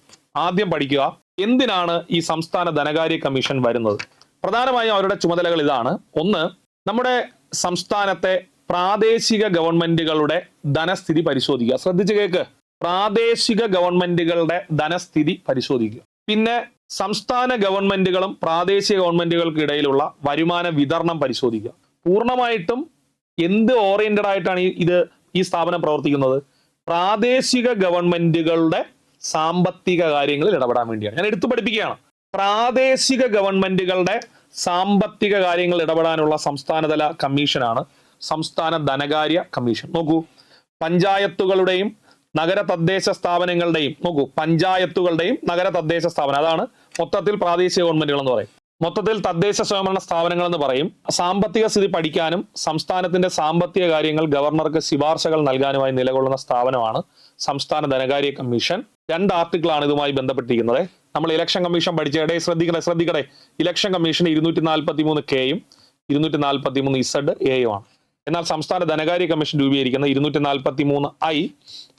ആദ്യം പഠിക്കുക. എന്തിനാണ് ഈ സംസ്ഥാന ധനകാര്യ കമ്മീഷൻ വരുന്നത്? പ്രധാനമായും അവരുടെ ചുമതലകൾ ഇതാണ്. ഒന്ന്, നമ്മുടെ സംസ്ഥാനത്തെ പ്രാദേശിക ഗവൺമെന്റുകളുടെ ധനസ്ഥിതി പരിശോധിക്കുക. ശ്രദ്ധിച്ചു കേൾക്ക്, പ്രാദേശിക ഗവൺമെന്റുകളുടെ ധനസ്ഥിതി പരിശോധിക്കുക. പിന്നെ സംസ്ഥാന ഗവൺമെന്റുകളും പ്രാദേശിക ഗവൺമെന്റുകൾക്കിടയിലുള്ള വരുമാന വിതരണം പരിശോധിക്കുക. പൂർണ്ണമായിട്ടും എന്ത് ഓറിയന്റഡ് ആയിട്ടാണ് ഈ സ്ഥാപനം പ്രവർത്തിക്കുന്നത്? പ്രാദേശിക ഗവൺമെന്റുകളുടെ സാമ്പത്തിക കാര്യങ്ങളിൽ ഇടപെടാൻ വേണ്ടിയാണ്. ഞാൻ എടുത്തു പഠിപ്പിക്കുകയാണ്. പ്രാദേശിക ഗവൺമെന്റുകളുടെ സാമ്പത്തിക കാര്യങ്ങൾ ഇടപെടാനുള്ള സംസ്ഥാനതല കമ്മീഷനാണ് സംസ്ഥാന ധനകാര്യ കമ്മീഷൻ. നോക്കൂ, പഞ്ചായത്തുകളുടെയും നഗര തദ്ദേശ സ്ഥാപനങ്ങളുടെയും, നഗര തദ്ദേശ സ്ഥാപനം, അതാണ് മൊത്തത്തിൽ പ്രാദേശിക ഗവൺമെന്റുകൾ എന്ന് പറയും. മൊത്തത്തിൽ തദ്ദേശ സ്വയംഭരണ സ്ഥാപനങ്ങൾ എന്ന് പറയും. സാമ്പത്തിക സ്ഥിതി പഠിക്കാനും സംസ്ഥാനത്തിന്റെ സാമ്പത്തിക കാര്യങ്ങൾ ഗവർണർക്ക് ശുപാർശകൾ നൽകാനുമായി നിലകൊള്ളുന്ന സ്ഥാപനമാണ് സംസ്ഥാന ധനകാര്യ കമ്മീഷൻ. 2 ആർട്ടിക്കിളാണ് ഇതുമായി ബന്ധപ്പെട്ടിരിക്കുന്നത്. നമ്മൾ ഇലക്ഷൻ കമ്മീഷൻ പഠിച്ചേടെ, ശ്രദ്ധിക്കട്ടെ. ഇലക്ഷൻ കമ്മീഷൻ 243K-യും 243Z-A-യുമാണ്. എന്നാൽ സംസ്ഥാന ധനകാര്യ കമ്മീഷൻ രൂപീകരിക്കുന്ന 243I,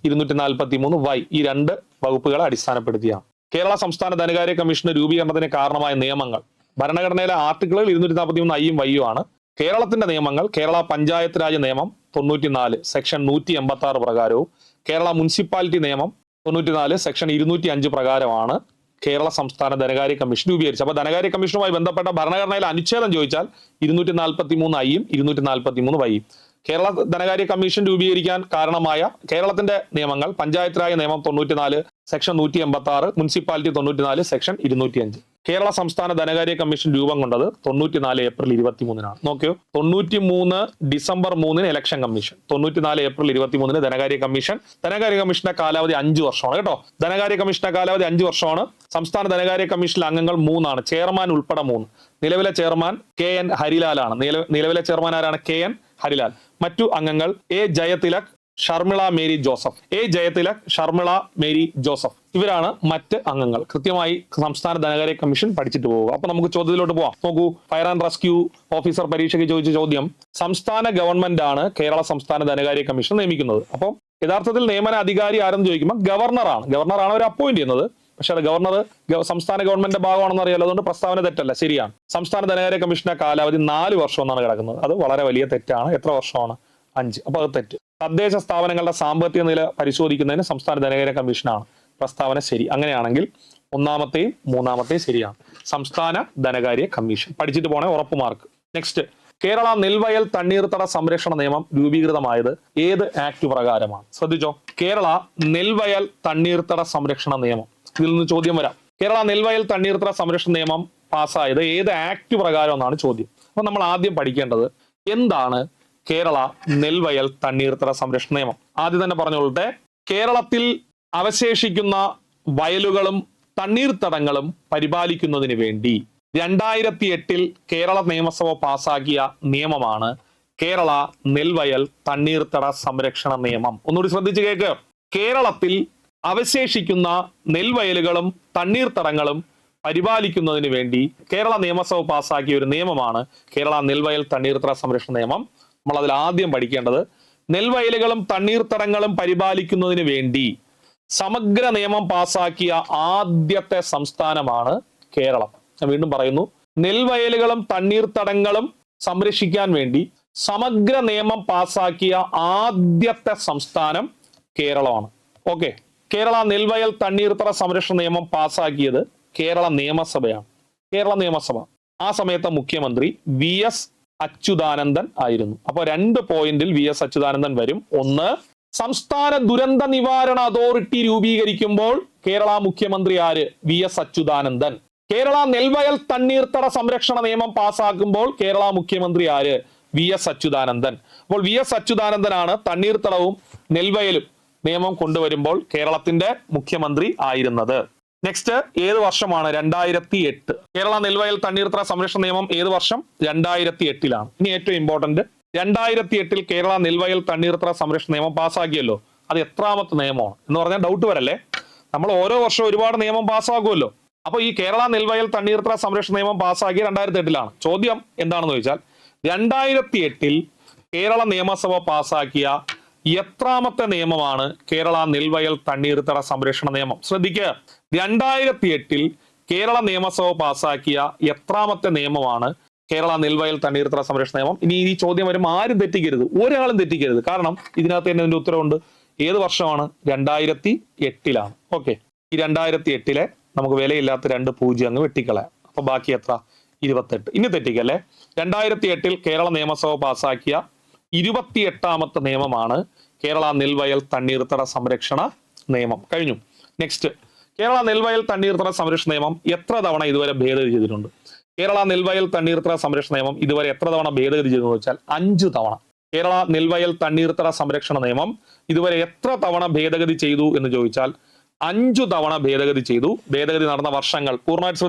243Y ഈ 2 വകുപ്പുകളെ അടിസ്ഥാനപ്പെടുത്തിയാണ്. കേരള സംസ്ഥാന ധനകാര്യ കമ്മീഷന്റെ രൂപീകരണത്തിന് കാരണമായ നിയമങ്ങൾ ഭരണഘടനയിലെ ആർട്ടിക്കിളുകൾ 243I-യും Y-യും ആണ്. കേരളത്തിന്റെ നിയമങ്ങൾ കേരള പഞ്ചായത്ത് രാജ് നിയമം 94 സെക്ഷൻ 186 പ്രകാരവും കേരള മുനിസിപ്പാലിറ്റി നിയമം 94 സെക്ഷൻ 205 പ്രകാരമാണ് കേരള സംസ്ഥാന ധനകാര്യ കമ്മീഷൻ രൂപീകരിച്ചത്. അപ്പൊ ധനകാര്യ കമ്മീഷനുമായി ബന്ധപ്പെട്ട ഭരണഘടനയിലെ അനുച്ഛേദം ചോദിച്ചാൽ 243 ഐയും 243 വൈയും. കേരള ധനകാര്യ കമ്മീഷൻ രൂപീകരിക്കാൻ കാരണമായ കേരളത്തിന്റെ നിയമങ്ങൾ: പഞ്ചായത്ത് രാജ് നിയമം 94 സെക്ഷൻ 186, മുനിസിപ്പാലിറ്റി 94 സെക്ഷൻ 205. കേരള സംസ്ഥാന ധനകാര്യ കമ്മീഷൻ രൂപം കൊണ്ടത് 94 ഏപ്രിൽ 23 നോക്കിയോ. 93 ഡിസംബർ 3 ഇലക്ഷൻ കമ്മീഷൻ, 94 ഏപ്രിൽ 23 ധനകാര്യ കമ്മീഷൻ. ധനകാര്യ കമ്മീഷന്റെ കാലാവധി 5 വർഷമാണ് കേട്ടോ. ധനകാര്യ കമ്മീഷന്റെ കാലാവധി 5 വർഷമാണ്. സംസ്ഥാന ധനകാര്യ കമ്മീഷനിലെ അംഗങ്ങൾ 3 ചെയർമാൻ ഉൾപ്പെടെ 3. നിലവിലെ ചെയർമാൻ KN ഹരിലാലാണ്. നിലവിലെ ചെയർമാൻ ആരാണ്? KN ഹരിലാൽ. മറ്റു അംഗങ്ങൾ A Jayathilak, Sharmila Mary Joseph. A Jayathilak, Sharmila Mary Joseph. ഇവരാണ് മറ്റ് അംഗങ്ങൾ. കൃത്യമായി സംസ്ഥാന ധനകാര്യ കമ്മീഷൻ പഠിച്ചിട്ട് പോവുക. അപ്പൊ നമുക്ക് ചോദ്യത്തിലോട്ട് പോവാം. നോക്കൂ, ഫയർ ആൻഡ് റെസ്ക്യൂ ഓഫീസർ പരീക്ഷയ്ക്ക് ചോദിച്ച ചോദ്യം: സംസ്ഥാന ഗവൺമെന്റ് ആണ് കേരള സംസ്ഥാന ധനകാര്യ കമ്മീഷൻ നിയമിക്കുന്നത്. അപ്പം യഥാർത്ഥത്തിൽ നിയമന അധികാരി ആരെന്ന് ചോദിക്കുമ്പോൾ ഗവർണറാണ്. ഗവർണറാണ് അവർ അപ്പോയിന്റ് ചെയ്യുന്നത്. പക്ഷെ അത് ഗവർണർ സംസ്ഥാന ഗവൺമെന്റിന്റെ ഭാഗമാണെന്ന് അറിയാലോ, അതുകൊണ്ട് പ്രസ്താവന തെറ്റല്ല, ശരിയാണ്. സംസ്ഥാന ധനകാര്യ കമ്മീഷന്റെ കാലാവധി 4 വർഷം എന്നാണ് കിടക്കുന്നത്. അത് വളരെ വലിയ തെറ്റാണ്. എത്ര വർഷമാണ്? 5. അപ്പൊ അത് തെറ്റ്. തദ്ദേശ സ്ഥാപനങ്ങളുടെ സാമ്പത്തിക നില പരിശോധിക്കുന്നതിന് സംസ്ഥാന ധനകാര്യ കമ്മീഷനാണ്. പ്രസ്താവന ശരി. അങ്ങനെയാണെങ്കിൽ 1-ാമത്തെയും 3-ാമത്തെയും ശരിയാണ്. സംസ്ഥാന ധനകാര്യ കമ്മീഷൻ പഠിച്ചിട്ട് പോണേ, ഉറപ്പ് മാർക്ക്. നെക്സ്റ്റ്, കേരള നെൽവയൽ തണ്ണീർത്തട സംരക്ഷണ നിയമം രൂപീകൃതമായത് ഏത് ആക്ട് പ്രകാരമാണ്? ശ്രദ്ധിച്ചോ, കേരള നെൽവയൽ തണ്ണീർത്തട സംരക്ഷണ നിയമം. ഇതിൽ നിന്ന് ചോദ്യം വരാം. കേരള നെൽവയൽ തണ്ണീർത്തട സംരക്ഷണ നിയമം പാസ്സായത് ഏത് ആക്ട് പ്രകാരം എന്നാണ് ചോദ്യം. അപ്പൊ നമ്മൾ ആദ്യം പഠിക്കേണ്ടത് എന്താണ് കേരള നെൽവയൽ തണ്ണീർത്തട സംരക്ഷണ നിയമം. ആദ്യം തന്നെ പറഞ്ഞോളട്ടെ, കേരളത്തിൽ അവശേഷിക്കുന്ന വയലുകളും തണ്ണീർത്തടങ്ങളും പരിപാലിക്കുന്നതിന് വേണ്ടി 2008 കേരള നിയമസഭ പാസാക്കിയ നിയമമാണ് കേരള നെൽവയൽ തണ്ണീർത്തട സംരക്ഷണ നിയമം. ഒന്നുകൂടി ശ്രദ്ധിച്ചു കേൾക്ക്. കേരളത്തിൽ അവശേഷിക്കുന്ന നെൽവയലുകളും തണ്ണീർത്തടങ്ങളും പരിപാലിക്കുന്നതിന് വേണ്ടി കേരള നിയമസഭ പാസാക്കിയ ഒരു നിയമമാണ് കേരള നെൽവയൽ തണ്ണീർത്തട സംരക്ഷണ നിയമം. നമ്മൾ അതിൽ ആദ്യം പഠിക്കേണ്ടത് നെൽവയലുകളും തണ്ണീർത്തടങ്ങളും പരിപാലിക്കുന്നതിന് വേണ്ടി സമഗ്ര നിയമം പാസാക്കിയ ആദ്യത്തെ സംസ്ഥാനമാണ് കേരളം. ഞാൻ വീണ്ടും പറയുന്നു, നെൽവയലുകളും തണ്ണീർത്തടങ്ങളും സംരക്ഷിക്കാൻ വേണ്ടി സമഗ്ര നിയമം പാസാക്കിയ ആദ്യത്തെ സംസ്ഥാനം കേരളമാണ്. ഓക്കെ, കേരള നെൽവയൽ തണ്ണീർത്തട സംരക്ഷണ നിയമം പാസാക്കിയത് കേരള നിയമസഭയാണ്. കേരള നിയമസഭ. ആ സമയത്തെ മുഖ്യമന്ത്രി VS അച്യുതാനന്ദൻ ആയിരുന്നു. അപ്പൊ 2 പോയിന്റിൽ VS അച്യുതാനന്ദൻ വരും. ഒന്ന്, സംസ്ഥാന ദുരന്ത നിവാരണ അതോറിറ്റി രൂപീകരിക്കുമ്പോൾ കേരള മുഖ്യമന്ത്രി ആര്? VS അച്യുതാനന്ദൻ. കേരള നെൽവയൽ തണ്ണീർത്തട സംരക്ഷണ നിയമം പാസ്സാക്കുമ്പോൾ കേരള മുഖ്യമന്ത്രി ആര്? VS അച്യുതാനന്ദൻ. അപ്പോൾ VS അച്യുതാനന്ദനാണ് തണ്ണീർത്തടവും നെൽവയലും നിയമം കൊണ്ടുവരുമ്പോൾ കേരളത്തിന്റെ മുഖ്യമന്ത്രി ആയിരുന്നത്. നെക്സ്റ്റ്, ഏത് വർഷമാണ്? 2008. കേരള നെൽവയൽ തണ്ണീർത്തട സംരക്ഷണ നിയമം ഏത് വർഷം? 2008. ഇനി ഏറ്റവും ഇമ്പോർട്ടന്റ്, 2008 കേരള നെൽവയൽ തണ്ണീർത്തട സംരക്ഷണ നിയമം പാസ്സാക്കിയല്ലോ. അത് എത്രാമത്തെ നിയമമാണ് എന്ന് പറഞ്ഞാൽ ഡൗട്ട് വരല്ലേ. നമ്മൾ ഓരോ വർഷവും ഒരുപാട് നിയമം പാസ്സാക്കുമല്ലോ. അപ്പൊ ഈ കേരള നെൽവയൽ തണ്ണീർത്തട സംരക്ഷണ നിയമം പാസ്സാക്കിയ 2008. ചോദ്യം എന്താണെന്ന് ചോദിച്ചാൽ 2008 കേരള നിയമസഭ പാസ്സാക്കിയ എത്രാമത്തെ നിയമമാണ് കേരള നെൽവയൽ തണ്ണീർത്തട സംരക്ഷണ നിയമം? ശ്രദ്ധിക്കുക, 2008 കേരള നിയമസഭ പാസ്സാക്കിയ എത്രാമത്തെ നിയമമാണ് കേരള നെൽവയൽ തണ്ണീർത്തട സംരക്ഷണ നിയമം? ഇനി ഈ ചോദ്യം വരുമ്പോൾ ആരും തെറ്റിക്കരുത്, ഒരാളും തെറ്റിക്കരുത്. കാരണം ഇതിനകത്ത് തന്നെ ഇതിന്റെ ഉത്തരവുണ്ട്. ഏത് വർഷമാണ്? 2008. ഓക്കെ, ഈ 2008 നമുക്ക് വിലയില്ലാത്ത 2 0 അങ്ങ് വെട്ടിക്കളയാം. അപ്പൊ ബാക്കി എത്ര? 28. ഇനി തെറ്റിക്കല്ലേ. 2008 കേരള നിയമസഭ പാസ്സാക്കിയ 28ാമത്തെ നിയമമാണ് കേരള നെൽവയൽ തണ്ണീർത്തട സംരക്ഷണ നിയമം. കഴിഞ്ഞു. നെക്സ്റ്റ്, കേരള നെൽവയൽ തണ്ണീർത്തട സംരക്ഷണ നിയമം എത്ര തവണ ഇതുവരെ ഭേദഗതി ചെയ്തിട്ടുണ്ട്? കേരള നെൽവയൽ തണ്ണീർത്തട സംരക്ഷണ നിയമം ഇതുവരെ എത്ര തവണ ഭേദഗതി ചെയ്തെന്ന് വെച്ചാൽ 5 തവണ. കേരള നെൽവയൽ തണ്ണീർത്തട സംരക്ഷണ നിയമം ഇതുവരെ എത്ര തവണ ഭേദഗതി ചെയ്തു എന്ന് ചോദിച്ചാൽ 5 തവണ ഭേദഗതി ചെയ്തു. ഭേദഗതി നടന്ന വർഷങ്ങൾ പൂർണ്ണമായിട്ട്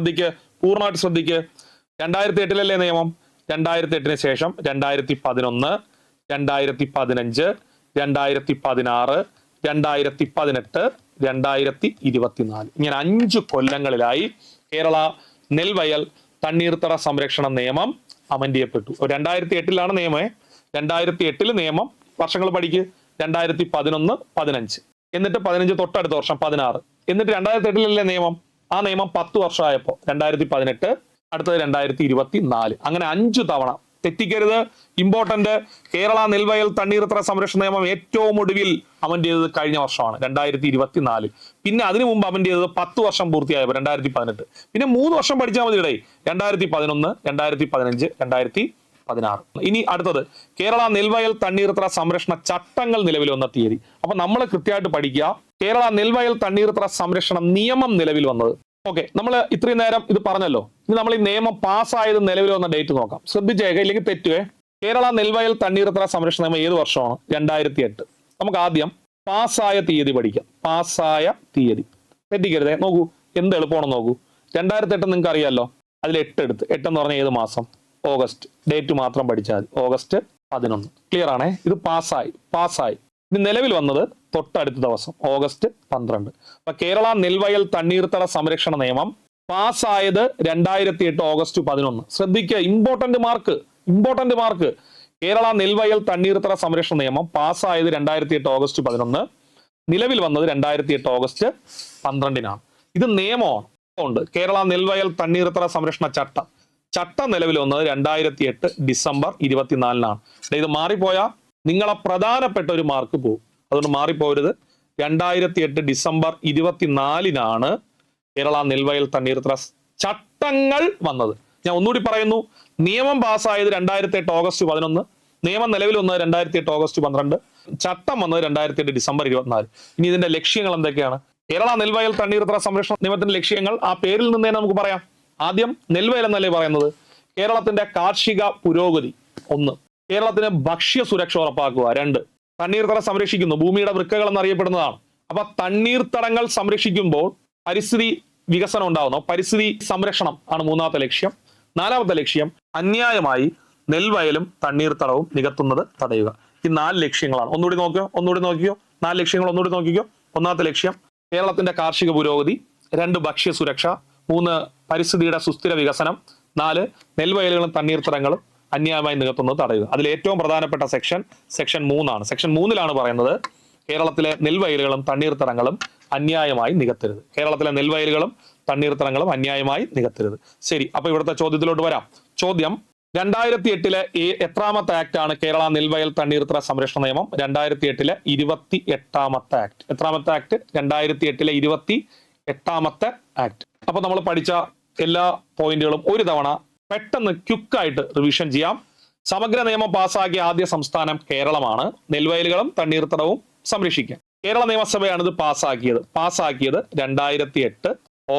ശ്രദ്ധിക്ക്. 2008 നിയമം. 2008 ശേഷം 2011, 2015, 2016, 2018, 2024. ഇങ്ങനെ 5 കൊല്ലങ്ങളിലായി കേരള നെൽവയൽ തണ്ണീർത്തട സംരക്ഷണ നിയമം അമെൻഡ് ചെയ്യപ്പെട്ടു. 2008 നിയമം. 2008 നിയമം വർഷങ്ങൾ പഠിക്ക്. 2011, 15, എന്നിട്ട് 15 തൊട്ടടുത്ത വർഷം 16, എന്നിട്ട് 2008 നിയമം. ആ നിയമം 10 വർഷമായപ്പോ 2018, അടുത്തത് 2024. അങ്ങനെ 5 തവണ തെറ്റിക്കരുത്, ഇമ്പോർട്ടന്റ്. കേരള നെൽവയൽ തണ്ണീർത്തട സംരക്ഷണ നിയമം ഏറ്റവും ഒടുവിൽ അമെൻഡ് ചെയ്തത് കഴിഞ്ഞ വർഷമാണ് 2024. പിന്നെ അതിനു മുമ്പ് അമെൻഡ് ചെയ്തത് 10 വർഷം പൂർത്തിയായപ്പോൾ 2018. പിന്നെ 3 വർഷം പഠിച്ചാൽ മതി ഇടയിൽ 2011, 2015, 2016. ഇനി അടുത്തത് കേരള നെൽവയൽ തണ്ണീർത്തട സംരക്ഷണ ചട്ടങ്ങൾ നിലവിൽ വന്ന തീയതി. അപ്പൊ നമ്മൾ കൃത്യമായിട്ട് പഠിക്കുക. കേരള നെൽവയൽ തണ്ണീർത്തട സംരക്ഷണ നിയമം നിലവിൽ വന്നത്. ഓക്കെ, നമ്മൾ ഇത്രയും നേരം ഇത് പറഞ്ഞല്ലോ. ഇനി നമ്മൾ ഈ നിയമം പാസ്സായത് നിലവിൽ വന്ന ഡേറ്റ് നോക്കാം. ശ്രദ്ധിച്ചേക്ക, ഇല്ലെങ്കിൽ തെറ്റുവേ. കേരള നെൽവയൽ തണ്ണീർത്തട സംരക്ഷണ നിയമം ഏത് വർഷമാണ്? 2008. നമുക്ക് ആദ്യം പാസ്സായ തീയതി പഠിക്കാം. പാസ്സായ തീയതി തെറ്റിക്കരുതേ. നോക്കൂ, എന്ത് എളുപ്പമാണെന്ന് നോക്കൂ. 2008 നിങ്ങൾക്ക് അറിയാമല്ലോ. അതിൽ 8 എടുത്ത്, 8 എന്ന് പറഞ്ഞാൽ ഏത് മാസം? ഓഗസ്റ്റ്. ഡേറ്റ് മാത്രം പഠിച്ചാൽ മതി. ഓഗസ്റ്റ് 11. ക്ലിയർ ആണേ? ഇത് പാസ്സായി. ഇത് നിലവിൽ വന്നത് തൊട്ടടുത്ത ദിവസം ഓഗസ്റ്റ് 12. അപ്പൊ കേരള നെൽവയൽ തണ്ണീർത്തട സംരക്ഷണ നിയമം പാസ്സായത് 2008 ഓഗസ്റ്റ് 11. ശ്രദ്ധിക്കുക, ഇമ്പോർട്ടന്റ് മാർക്ക്. കേരള നെൽവയൽ തണ്ണീർത്തട സംരക്ഷണ നിയമം പാസ്സായത് 2008 ഓഗസ്റ്റ് 11. നിലവിൽ വന്നത് 2008 ഓഗസ്റ്റ് 12. ഇത് നിയമമാണ്. കേരള നെൽവയൽ തണ്ണീർത്തട സംരക്ഷണ ചട്ടം നിലവിൽ വന്നത് 2008 ഡിസംബർ 24. ഇത് മാറിപ്പോയാൽ നിങ്ങളെ പ്രധാനപ്പെട്ട ഒരു മാർക്ക് പോകും. അതുകൊണ്ട് മാറിപ്പോരുത്. 2008 ഡിസംബർ 24 കേരള നെൽവയൽ തണ്ണീർത്തട ചട്ടങ്ങൾ വന്നത്. ഞാൻ ഒന്നുകൂടി പറയുന്നു, നിയമം പാസ്സായത് 2008 ഓഗസ്റ്റ് 11, നിയമം നിലവിൽ വന്നത് 2008 ഓഗസ്റ്റ് 12, ചട്ടം വന്നത് 2008 ഡിസംബർ 24. ഇനി ഇതിന്റെ ലക്ഷ്യങ്ങൾ എന്തൊക്കെയാണ്? കേരള നെൽവയൽ തണ്ണീർത്തട സംരക്ഷണ നിയമത്തിന്റെ ലക്ഷ്യങ്ങൾ ആ പേരിൽ നിന്ന് തന്നെ നമുക്ക് പറയാം. ആദ്യം നെൽവയൽ എന്നല്ലേ പറയുന്നത്. കേരളത്തിന്റെ കാർഷിക പുരോഗതി 1, കേരളത്തിന് ഭക്ഷ്യ സുരക്ഷ ഉറപ്പാക്കുക 2, തണ്ണീർത്തടം സംരക്ഷിക്കുന്നു. ഭൂമിയുടെ വൃക്കകൾ എന്നറിയപ്പെടുന്നതാണ്. അപ്പൊ തണ്ണീർത്തടങ്ങൾ സംരക്ഷിക്കുമ്പോൾ പരിസ്ഥിതി വികസനം ഉണ്ടാവുന്നു. പരിസ്ഥിതി സംരക്ഷണം ആണ് 3ാമത്തെ ലക്ഷ്യം. 4ാമത്തെ ലക്ഷ്യം അന്യായമായി നെൽവയലും തണ്ണീർത്തടവും നികത്തുന്നത് തടയുക. ഈ 4 ലക്ഷ്യങ്ങളാണ്. ഒന്നുകൂടി നോക്കിയോ. 4 ലക്ഷ്യങ്ങൾ ഒന്നുകൂടി നോക്കിക്കോ. 1ാമത്തെ ലക്ഷ്യം കേരളത്തിന്റെ കാർഷിക പുരോഗതി, 2 ഭക്ഷ്യ സുരക്ഷ, 3 പരിസ്ഥിതിയുടെ സുസ്ഥിര വികസനം, 4 നെൽവയലുകളും തണ്ണീർത്തടങ്ങളും അന്യായമായി നികത്തുന്നത് തടയുക. അതിൽ ഏറ്റവും പ്രധാനപ്പെട്ട സെക്ഷൻ 3 സെക്ഷൻ 3 പറയുന്നത് കേരളത്തിലെ നെൽവയലുകളും തണ്ണീർത്തടങ്ങളും അന്യായമായി നികത്തരുത്. കേരളത്തിലെ നെൽവയലുകളും തണ്ണീർത്തടങ്ങളും അന്യായമായി നികത്തരുത്. ശരി, അപ്പൊ ഇവിടുത്തെ ചോദ്യത്തിലോട്ട് വരാം. ചോദ്യം, 2008 എത്രാമത്തെ ആക്ട് ആണ് കേരള നെൽവയൽ തണ്ണീർത്തട സംരക്ഷണ നിയമം? 2008 28ാമത്തെ ആക്ട്. എത്രാമത്തെ ആക്ട്? 2008 28ാമത്തെ ആക്ട്. അപ്പൊ നമ്മൾ പഠിച്ച എല്ലാ പോയിന്റുകളും ഒരു തവണ പെട്ടെന്ന് ക്വിക്കായിട്ട് റിവിഷൻ ചെയ്യാം. സമഗ്ര നിയമം പാസ്സാക്കിയ ആദ്യ സംസ്ഥാനം കേരളമാണ്. നെൽവയലുകളും തണ്ണീർത്തടവും സംരക്ഷിക്കാൻ കേരള നിയമസഭയാണ് ഇത് പാസ്സാക്കിയത് 2008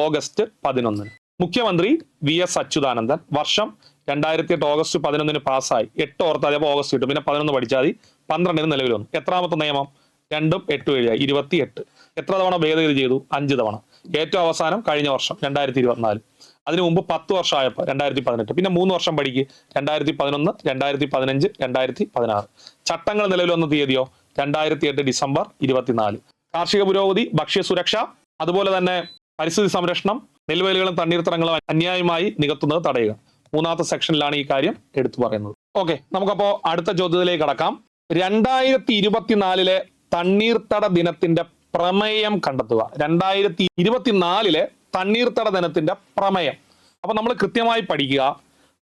ഓഗസ്റ്റ് 11. മുഖ്യമന്ത്രി VS അച്യുതാനന്ദൻ. വർഷം 2008 ഓഗസ്റ്റ് 11 പാസ്സായി. 8 ഓർത്താൽ അപ്പൊ ഓഗസ്റ്റ് കിട്ടും. പിന്നെ 11 പഠിച്ചാൽ 12 നിലവിൽ വന്നു. എത്രാമത്തെ നിയമം? 2ഉം 8ഉം 28. എത്ര തവണ ഭേദഗതി ചെയ്തു? 5 തവണ. ഏറ്റവും അവസാനം കഴിഞ്ഞ വർഷം 2024. അതിനു മുമ്പ് 10 വർഷമായപ്പോൾ 2018. പിന്നെ 3 വർഷം പഠിക്ക് 2011, 2015, 2016. ചട്ടങ്ങൾ നിലവിൽ വന്ന തീയതിയോ? 2008 ഡിസംബർ 24. കാർഷിക പുരോഗതി, ഭക്ഷ്യസുരക്ഷ, അതുപോലെ തന്നെ പരിസ്ഥിതി സംരക്ഷണം, നെൽവയലുകളും തണ്ണീർത്തടങ്ങളും അന്യായമായി നികത്തുന്നത് തടയുക. 3ാമത്തെ സെക്ഷനിലാണ് ഈ കാര്യം എടുത്തു പറയുന്നത്. ഓക്കെ, നമുക്കപ്പോ അടുത്ത ചോദ്യത്തിലേക്ക് കടക്കാം. 2024 തണ്ണീർത്തട ദിനത്തിന്റെ പ്രമേയം കണ്ടെത്തുക. 2024 തണ്ണീർത്തട ദിനത്തിന്റെ പ്രമേയം. അപ്പൊ നമ്മൾ കൃത്യമായി പഠിക്കുക.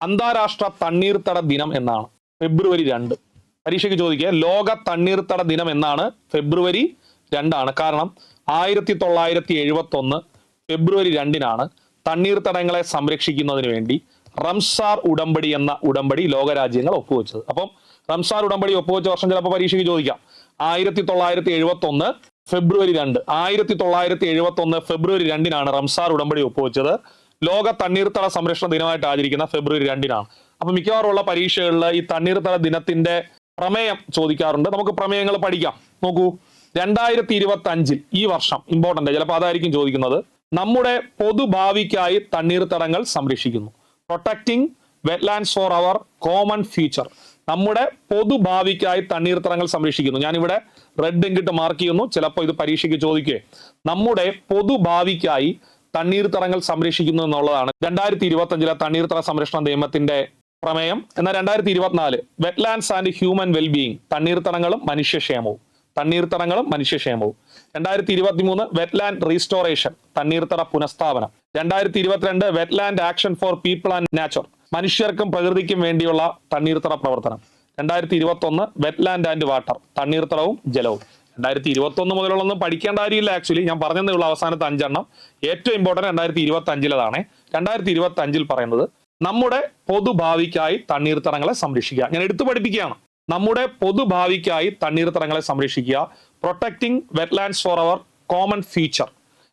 അന്താരാഷ്ട്ര തണ്ണീർത്തട ദിനം എന്നാണ് ഫെബ്രുവരി 2. പരീക്ഷയ്ക്ക് ചോദിക്കുക, ലോക തണ്ണീർത്തട ദിനം എന്നാണ്? ഫെബ്രുവരി 2. കാരണം 1971 ഫെബ്രുവരി 2 തണ്ണീർത്തടങ്ങളെ സംരക്ഷിക്കുന്നതിന് വേണ്ടി റംസാർ ഉടമ്പടി എന്ന ഉടമ്പടി ലോകരാജ്യങ്ങൾ ഒപ്പുവെച്ചത്. അപ്പം റംസാർ ഉടമ്പടി ഒപ്പുവെച്ച വർഷം ചിലപ്പോൾ പരീക്ഷയ്ക്ക് ചോദിക്കാം. 1971 ഫെബ്രുവരി 2. 1971 ഫെബ്രുവരി 2 റംസാർ ഉടമ്പടി ഒപ്പുവെച്ചത്. ലോക തണ്ണീർത്തട സംരക്ഷണ ദിനമായിട്ട് ആചരിക്കുന്ന ഫെബ്രുവരി 2. അപ്പൊ മിക്കവാറുമുള്ള പരീക്ഷകളിൽ ഈ തണ്ണീർത്തട ദിനത്തിന്റെ പ്രമേയം ചോദിക്കാറുണ്ട്. നമുക്ക് പ്രമേയങ്ങൾ പഠിക്കാം. നോക്കൂ, 2025 ഈ വർഷം ഇമ്പോർട്ടന്റ്, ചിലപ്പോൾ അതായിരിക്കും ചോദിക്കുന്നത്. നമ്മുടെ പൊതുഭാവിക്കായി തണ്ണീർത്തടങ്ങൾ സംരക്ഷിക്കുന്നു. Protecting wetlands for our common future. നമ്മുടെ പൊതുഭാവിക്കായി തണ്ണീർത്തടങ്ങൾ സംരക്ഷിക്കുന്നു. ഞാനിവിടെ റെഡ് ഇങ്കിട്ട് മാർക്ക് ചെയ്യുന്നു. ചിലപ്പോൾ ഇത് പരീക്ഷയ്ക്ക് ചോദിക്കേ. നമ്മുടെ പൊതുഭാവിക്കായി തണ്ണീർത്തടങ്ങൾ സംരക്ഷിക്കുന്നു എന്നുള്ളതാണ് 2025 തണ്ണീർത്തട സംരക്ഷണ നിയമത്തിന്റെ പ്രമേയം. എന്നാൽ 2024 വെറ്റ്ലാൻഡ്സ് ആൻഡ് ഹ്യൂമൻ വെൽബീയിങ്, തണ്ണീർത്തടങ്ങളും മനുഷ്യക്ഷേമവും. 2023 വെറ്റ്ലാൻഡ് റീസ്റ്റോറേഷൻ, തണ്ണീർത്തട പുനഃസ്ഥാപനം. 2022 wetland action for people and nature, മനുഷ്യർക്കും പ്രകൃതിക്കും വേണ്ടിയുള്ള തണ്ണീർത്തട പ്രവർത്തനം. 2021 വെറ്റ്ലാൻഡ് ആൻഡ് വാട്ടർ, തണ്ണീർത്തടവും ജലവും. 2021 മുതലുള്ളൊന്നും പഠിക്കേണ്ട കാര്യമില്ല. ആക്ച്വലി ഞാൻ പറഞ്ഞതേ ഉള്ളൂ അവസാനത്തെ 5 എണ്ണം. ഏറ്റവും ഇമ്പോർട്ടന്റ് 2025 2025 പറയുന്നത് നമ്മുടെ പൊതുഭാവിക്കായി തണ്ണീർത്തടങ്ങളെ സംരക്ഷിക്കുക. ഞാൻ എടുത്തു പഠിപ്പിക്കുകയാണ്. നമ്മുടെ പൊതുഭാവിക്കായി തണ്ണീർത്തടങ്ങളെ സംരക്ഷിക്കുക. Protecting wetlands for our common future.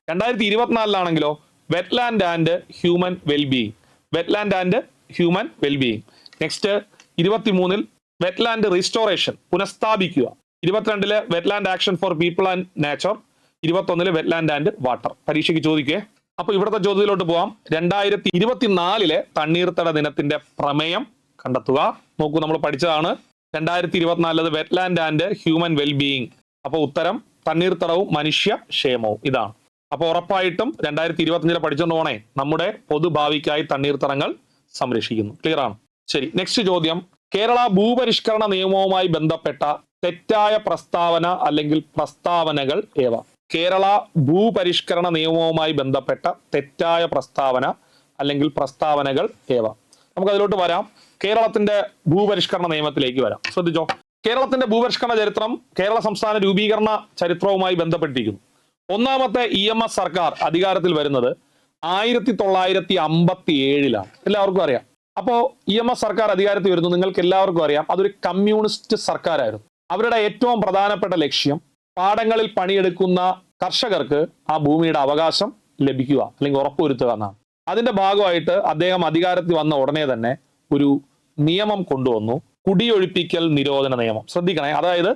2024 wetland and human wellbeing. Wetland and human wellbeing. Next 23 wetland restoration, പുനഃസ്ഥാപിക്കുക. 22 wetland action for people and nature. 21 wetland and water. പരീക്ഷയ്ക്ക് ചോദിക്കേ. അപ്പൊ ഇവിടുത്തെ ചോദ്യത്തിലോട്ട് പോവാം. 2024 തണ്ണീർത്തട ദിനത്തിന്റെ പ്രമേയം കണ്ടെത്തുക. നോക്കൂ, നമ്മൾ പഠിച്ചതാണ്. 2024 വെറ്റ്ലാൻഡ് ആൻഡ് ഹ്യൂമൻ വെൽബീയിങ്. അപ്പൊ ഉത്തരം തണ്ണീർത്തടവും മനുഷ്യ ക്ഷേമവും ഇതാണ്. അപ്പൊ ഉറപ്പായിട്ടും 2025 പഠിച്ചോണ്ട് പോണേ. നമ്മുടെ പൊതുഭാവിക്കായി തണ്ണീർത്തടങ്ങൾ സംരക്ഷിക്കുന്നു. ക്ലിയർ ആണ്? ശരി, നെക്സ്റ്റ് ചോദ്യം. കേരള ഭൂപരിഷ്കരണ നിയമവുമായി ബന്ധപ്പെട്ട തെറ്റായ പ്രസ്താവന അല്ലെങ്കിൽ പ്രസ്താവനകൾ ഏവ? കേരള ഭൂപരിഷ്കരണ നിയമവുമായി ബന്ധപ്പെട്ട തെറ്റായ പ്രസ്താവന അല്ലെങ്കിൽ പ്രസ്താവനകൾ ഏവ? നമുക്ക് അതിലോട്ട് വരാം. കേരളത്തിന്റെ ഭൂപരിഷ്കരണ നിയമത്തിലേക്ക് വരാം. ശ്രദ്ധിച്ചോ, കേരളത്തിന്റെ ഭൂപരിഷ്കരണ ചരിത്രം കേരള സംസ്ഥാന രൂപീകരണ ചരിത്രവുമായി ബന്ധപ്പെട്ടിരിക്കുന്നു. ഒന്നാമത്തെ EMS സർക്കാർ അധികാരത്തിൽ വരുന്നത് 1957 എല്ലാവർക്കും അറിയാം. അപ്പോ EMS സർക്കാർ അധികാരത്തിൽ വരുന്നു, നിങ്ങൾക്ക് എല്ലാവർക്കും അറിയാം. അതൊരു കമ്മ്യൂണിസ്റ്റ് സർക്കാരായിരുന്നു. അവരുടെ ഏറ്റവും പ്രധാനപ്പെട്ട ലക്ഷ്യം പാടങ്ങളിൽ പണിയെടുക്കുന്ന കർഷകർക്ക് ആ ഭൂമിയുടെ അവകാശം ലഭിക്കുക അല്ലെങ്കിൽ ഉറപ്പുവരുത്തുക എന്നാണ്. അതിന്റെ ഭാഗമായിട്ട് അദ്ദേഹം അധികാരത്തിൽ വന്ന ഉടനെ തന്നെ ഒരു നിയമം കൊണ്ടുവന്നു, കുടിയൊഴിപ്പിക്കൽ നിരോധന നിയമം. ശ്രദ്ധിക്കണേ, അതായത്